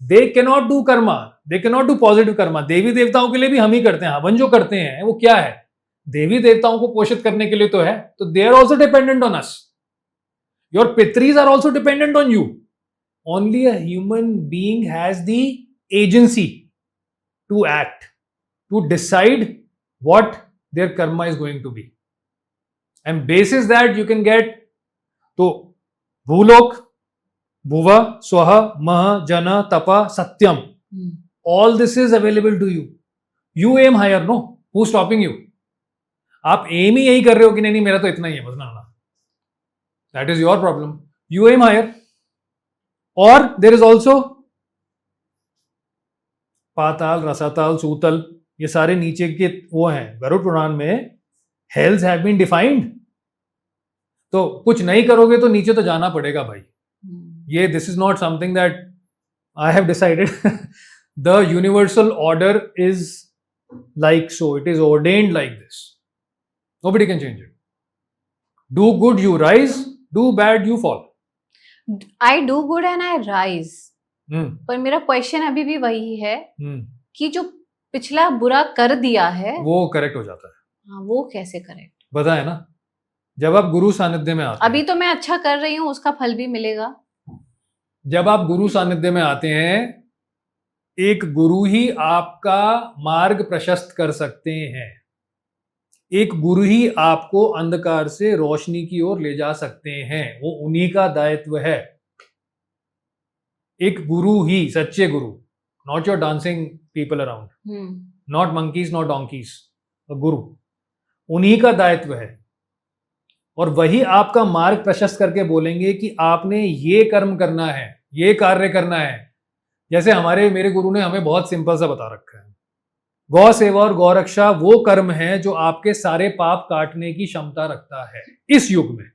S2: They can not do karma, they can not do positive karma. देवी देवताओं के लिए भी हम ही करते हैं। हवन जो करते हैं वो क्या है? देवी देवताओं को पोषित करने के लिए तो है, तो they are also dependent on us. Your pitris are also dependent on you. Only a human being has the agency to act, to decide what their karma is going to be, and basis that you can get to bhulok, bhuva, swaha, maha, jana, tapa, satyam. All this is available to you. You aim higher, no? Who's stopping you? आप M ही यही कर रहे हो कि नहीं मेरा तो इतना ही है बस ना, that is your problem. You aim higher. Or there is also पाताल, रसाताल, सूतल, ये सारे नीचे के वो हैं। गरुड़ पुराण में हेल्स हैव बीन डिफाइंड। तो कुछ नहीं करोगे तो नीचे तो जाना पड़ेगा भाई। ये this is not something that I have decided. The universal order is like so, it is ordained like this, nobody can change it. Do good you rise, do bad you fall.
S1: I do good and I rise, पर मेरा question अभी भी वही है कि जो पिछला बुरा कर दिया है वो
S2: करेक्ट हो जाता है।
S1: हाँ, वो कैसे करेक्ट?
S2: बताए ना, जब आप गुरु सानिध्य में आते
S1: अभी तो मैं अच्छा कर रही हूँ, उसका फल भी मिलेगा।
S2: जब आप गुरु सानिध्य में आते हैं, एक गुरु ही आपका मार्ग प्रशस्त कर सकते हैं। एक गुरु ही आपको अंधकार से रोशनी की ओर ले जा सकते हैं, वो उन्हीं का दायित्व है। एक गुरु ही, सच्चे गुरु, not your dancing people around, not monkeys, not donkeys, a गुरु, उन्हीं का दायित्व है। और वही आपका मार्ग प्रशस्त करके बोलेंगे कि आपने ये कर्म करना है, ये कार्य करना है। जैसे मेरे गुरु ने हमें बहुत सिंपल सा बता रखा है, गौ सेवा और गौ रक्षा वो कर्म है जो आपके सारे पाप काटने की क्षमता रखता है इस युग में।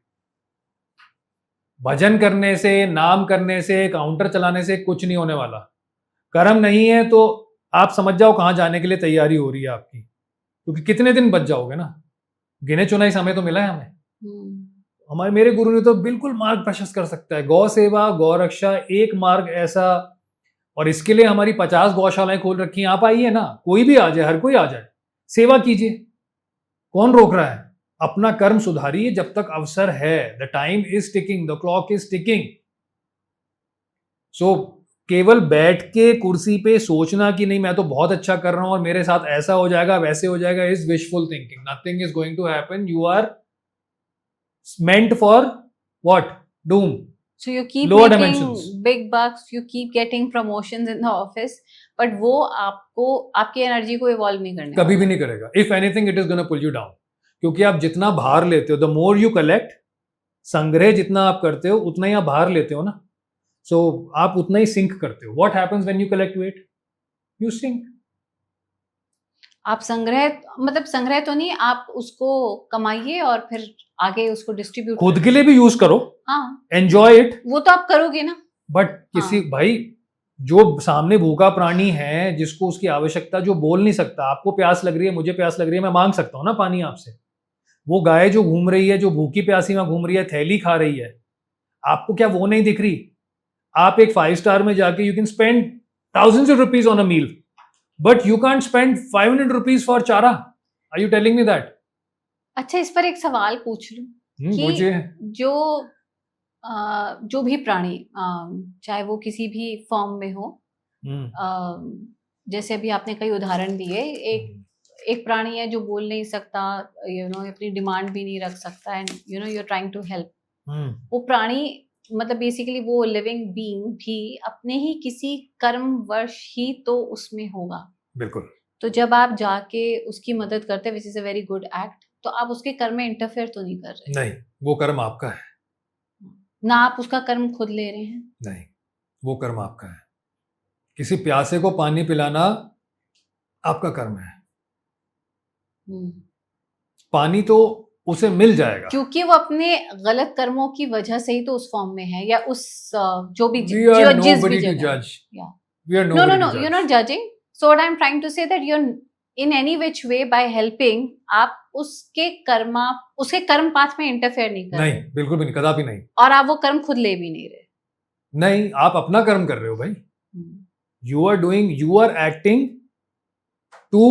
S2: भजन करने से, नाम करने से, काउंटर चलाने से कुछ नहीं होने वाला। कर्म नहीं है तो आप समझ जाओ कहां जाने के लिए तैयारी हो रही है आपकी, क्योंकि कितने दिन बच जाओगे ना, गिने चुना ही समय तो मिला है हमें। मेरे गुरु ने तो बिल्कुल मार्ग प्रशस्त कर सकता है। गौ सेवा, गौ रक्षा एक मार्ग ऐसा, और इसके लिए हमारी 50 गौशालाएं खोल रखी हैं। आप आइए ना, कोई भी आ जाए, हर कोई आ जाए, सेवा कीजिए, कौन रोक रहा है? अपना कर्म सुधारिए जब तक अवसर है। The time is ticking, the clock is ticking. So केवल बैठ के कुर्सी पे सोचना कि नहीं मैं तो बहुत अच्छा कर रहा हूं और मेरे साथ ऐसा हो जाएगा, वैसे हो जाएगा, is wishful thinking. Nothing is going to happen. You are meant for what? Doom.
S1: So you keep
S2: Lower
S1: making
S2: dimensions.
S1: big bucks, you keep getting promotions in the office, but वो आपको आपकी एनर्जी को evolve नहीं करने
S2: कभी भी नहीं करेगा। If anything, it is gonna pull you down. क्योंकि आप जितना भार लेते हो, the more you collect, संग्रह जितना आप करते हो उतना ही आप भार लेते हो ना, so आप उतना ही सिंक करते हो। What happens when you collect weight? You sink.
S1: आप संग्रह मतलब संग्रह तो नहीं, आप उसको कमाइए और फिर आगे उसको डिस्ट्रीब्यूट
S2: खुद के लिए भी यूज करो।
S1: हाँ,
S2: एंजॉय इट।
S1: वो तो आप करोगे ना।
S2: बट किसी भाई जो सामने भूखा प्राणी है, जिसको उसकी आवश्यकता, जो बोल नहीं सकता, आपको प्यास लग रही है, मुझे प्यास लग रही है, मैं मांग सकता हूँ ना पानी आपसे। वो गाय जो घूम रही है, जो भूखी प्यासी में घूम रही है, थैली खा रही है, आपको क्या वो नहीं दिख रही? आप एक 5 स्टार में जाके you can spend thousands of rupees on a meal, but you can't spend 500 rupees for चारा। Are you telling me that?
S1: अच्छा, इस पर एक सवाल पूछ लूं कि जो भी प्राणी, चाहे वो किसी भी फॉर्म में हो, जैसे अभी आपने कई उदाहरण दिए, एक प्राणी है जो बोल नहीं सकता, अपनी डिमांड भी नहीं रख सकता, and you are trying to help. वो प्राणी मतलब बेसिकली वो लिविंग बीइंग भी अपने ही किसी कर्मवश ही तो उसमें होगा।
S2: बिल्कुल।
S1: तो जब आप जाके उसकी मदद करते हैं, which is a very good act, तो आप उसके कर्म में इंटरफेयर तो नहीं कर रहे।
S2: नहीं, वो कर्म आपका है
S1: ना, आप उसका कर्म खुद ले रहे हैं।
S2: नहीं, वो कर्म आपका है। किसी प्यासे को पानी पिलाना आपका कर्म है। पानी तो उसे मिल जाएगा,
S1: क्योंकि वो अपने गलत कर्मों की वजह से ही तो उस फॉर्म में है, या उस जो भी
S2: we are nobody to judge. We are nobody to judge.
S1: You're not judging. So what I'm trying to say that you're in any which way by helping, आप उसके कर्म पाथ में इंटरफेयर नहीं कर रहे।
S2: नहीं, बिल्कुल भी नहीं, कदापि नहीं।
S1: और आप वो कर्म खुद ले भी नहीं रहे।
S2: नहीं, आप अपना कर्म कर रहे हो भाई। You are acting to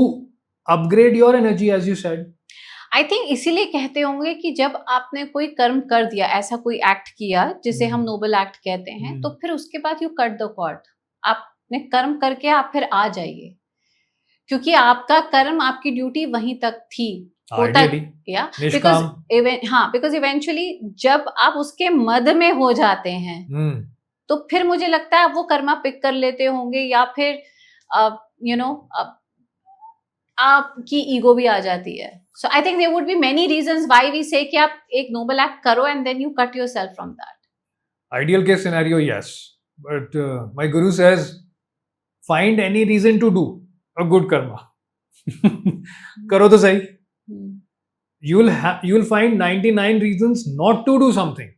S2: upgrade your energy, as you said.
S1: I think इसीलिए कहते होंगे कि जब आपने कोई कर्म कर दिया, ऐसा कोई एक्ट किया जिसे हम नोबल एक्ट कहते हैं, तो फिर उसके बाद यू कट द कॉर्ड। आपने कर्म करके आप फिर आ जाइए, क्योंकि आपका कर्म, आपकी ड्यूटी वहीं तक थी, बिकॉज इवेंचुअली जब आप उसके मद में हो जाते हैं, तो फिर मुझे लगता है वो कर्मा पिक कर लेते होंगे, या फिर आपकी ईगो भी आ जाती है। So I think there would be many reasons why we say कि आप एक noble act करो and then you cut yourself from that.
S2: Ideal case scenario, yes, but my guru says find any reason to do a good karma. करो तो सही। You'll find 99 reasons not to do something.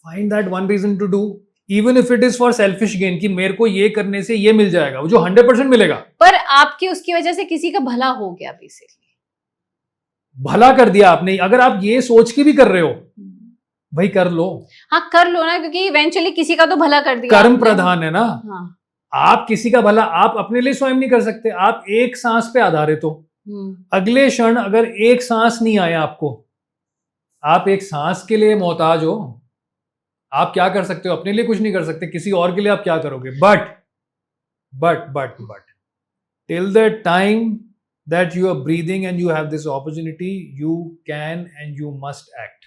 S2: Find that one reason to do, even if it is for selfish gain, कि मेरे को ये करने से ये मिल जाएगा, वो जो 100% मिलेगा,
S1: पर आपकी उसकी वजह से किसी का भला हो गया। बेसिकली
S2: भला कर दिया आपने। अगर आप ये सोच के भी कर रहे हो, भाई कर लो।
S1: हाँ, कर लो ना, क्योंकि इवेंचुअली किसी का तो भला कर दिया।
S2: कर्म प्रधान है ना।
S1: हाँ।
S2: आप किसी का भला आप अपने लिए स्वयं नहीं कर सकते। आप एक सांस पे आधारित हो। अगले क्षण अगर एक सांस नहीं आया आपको, आप एक सांस के लिए मोहताज हो। आप क्या कर सकते हो? अपने लिए कुछ नहीं कर सकते, किसी और के लिए आप क्या करोगे? But till the time that you are breathing and you have this opportunity, you can and you must act.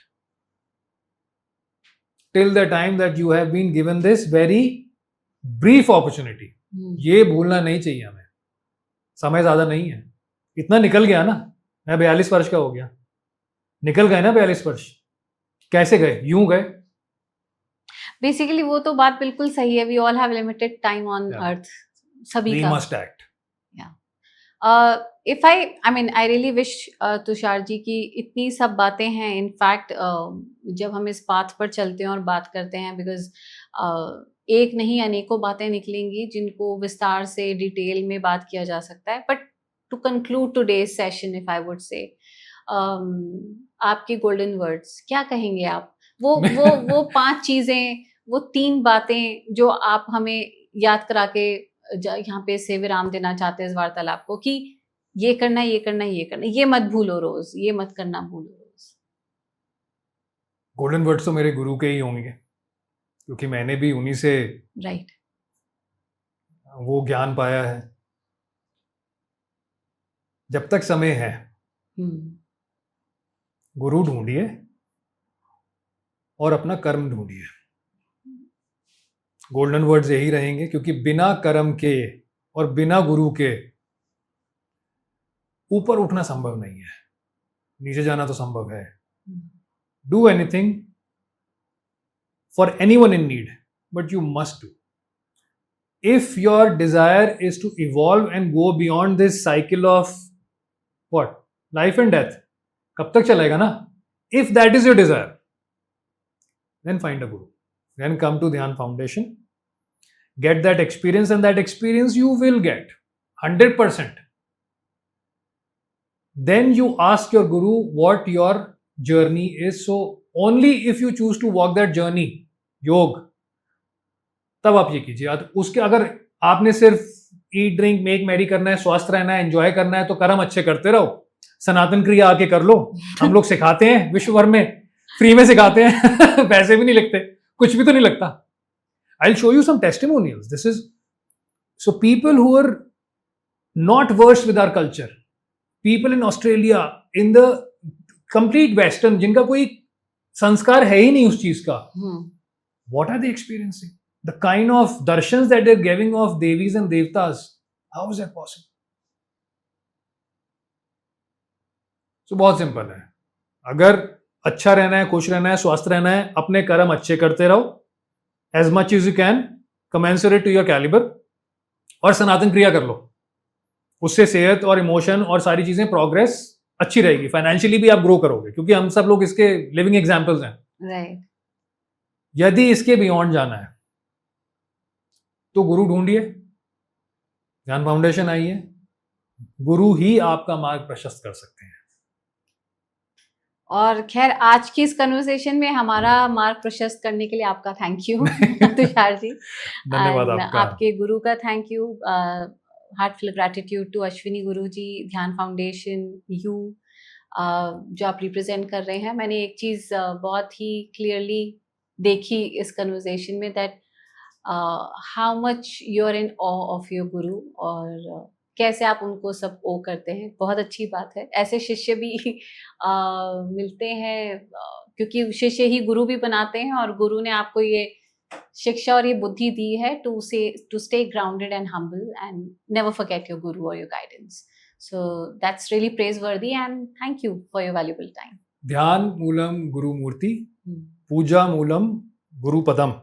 S2: Till the time that you have been given this very brief opportunity. ये भूलना नहीं चाहिए हमें। समय ज्यादा नहीं है, इतना निकल गया ना। मैं 42 वर्ष का हो गया, निकल गए ना 42 वर्ष। कैसे गए? यूं गए।
S1: बेसिकली वो तो बात बिल्कुल सही है, we all have limited time on earth, सभी का।
S2: We must act.
S1: If I mean I really wish Tushar ji की इतनी सब बातें हैं, इनफैक्ट जब हम इस पाथ पर चलते हैं और बात करते हैं, बिकॉज एक नहीं अनेकों बातें निकलेंगी जिनको विस्तार से डिटेल में बात किया जा सकता है। But to conclude today's session, if I would say, आपके गोल्डन वर्ड्स क्या कहेंगे आप? वो 5 चीजें, वो 3 बातें जो आप हमें याद करा के यहाँ पे से विराम देना चाहते हैं इस वार्तालाप को, कि ये करना, ये करना, ये करना, ये मत भूलो रोज, ये मत करना भूलो रोज।
S2: गोल्डन वर्ड्स तो मेरे गुरु के ही होंगे, क्योंकि मैंने भी उन्हीं से
S1: राइट
S2: वो ज्ञान पाया है। जब तक समय है गुरु ढूंढिए और अपना कर्म ढूंढिए। गोल्डन वर्ड्स यही रहेंगे, क्योंकि बिना कर्म के और बिना गुरु के ऊपर उठना संभव नहीं है, नीचे जाना तो संभव है। Do anything for anyone in need, but you must do. If your desire is to evolve and go beyond this cycle of what, life and death, कब तक चलेगा ना? If that is your desire, then find a guru, then come to Dhyan Foundation, get that experience, and that experience you will get 100%. Then you ask your guru what your journey is. So only if you choose to walk that journey, योग, तब आप ये कीजिए। उसके अगर आपने सिर्फ eat drink make Mary करना है, स्वस्थ रहना है, एंजॉय करना है, तो कर्म अच्छे करते रहो, सनातन क्रिया आके कर लो। हम लोग सिखाते हैं विश्व भर में, फ्री में सिखाते हैं पैसे भी नहीं लगते, कुछ भी तो नहीं लगता। I'll show you some testimonials. This is so people who are not versed with our culture, people in Australia, in the complete Western, जिनका कोई संस्कार है ही नहीं उस चीज का, what are they experiencing? The kind of darshans that they're giving of devis and devtas, how is that possible? So बहुत simple है, अगर अच्छा रहना है, खुश रहना है, स्वस्थ रहना है, अपने कर्म अच्छे करते रहो as much as you can, commensurate to your caliber, और सनातन क्रिया कर लो। उससे सेहत और इमोशन और सारी चीजें प्रोग्रेस अच्छी रहेगी, फाइनेंशियली भी आप ग्रो करोगे, क्योंकि हम सब लोग इसके लिविंग एग्जांपल्स हैं।
S1: राइट।
S2: यदि इसके बियॉन्ड जाना है तो गुरु ढूंढिए, ध्यान फाउंडेशन आइए, गुरु ही आपका मार्ग प्रशस्त कर सकते हैं।
S1: और खैर, आज की इस कन्वर्सेशन में हमारा मार्ग प्रशस्त करने के लिए आपका थैंक यू तुषार जी।
S2: धन्यवाद आपका।
S1: आपके गुरु का thank you, heartful gratitude to Ashwini Guru ji, ध्यान फाउंडेशन, यू, जो आप रिप्रेजेंट कर रहे हैं। मैंने एक चीज बहुत ही क्लियरली देखी इस कन्वर्सेशन में, that how much you are in awe of your guru, और कैसे आप उनको सब ओ करते हैं। बहुत अच्छी बात है, ऐसे शिष्य भी मिलते हैं, क्योंकि शिष्य ही गुरु भी बनाते हैं, और गुरु ने आपको ये शिक्षा और ये बुद्धि दी है to stay grounded and humble and never forget your guru और your guidance. So that's really praiseworthy and thank you for your valuable time.
S2: ध्यान मूलम गुरु मूर्ति, पूजा मूलम गुरु पदम,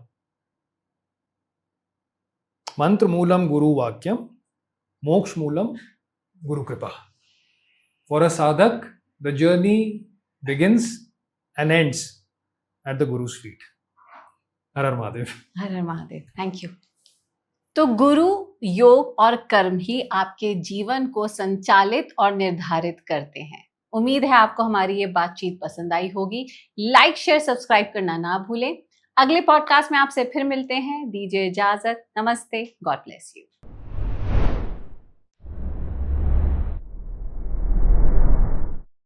S2: मंत्र मूलम गुरु वाक्यम, मोक्ष मूलम गुरु कृपा। For a sadhak, the journey begins and ends at the Guru's feet. Her Har Mahadev.
S1: Her Har Mahadev. Thank you. तो गुरु, योग और कर्म ही आपके जीवन को संचालित और निर्धारित करते हैं। उम्मीद है आपको हमारी ये बातचीत पसंद आई होगी। लाइक, शेयर, सब्सक्राइब करना ना भूलें। अगले पॉडकास्ट में आपसे फिर मिलते हैं। दीजिए इजाजत। नमस्ते। God bless you.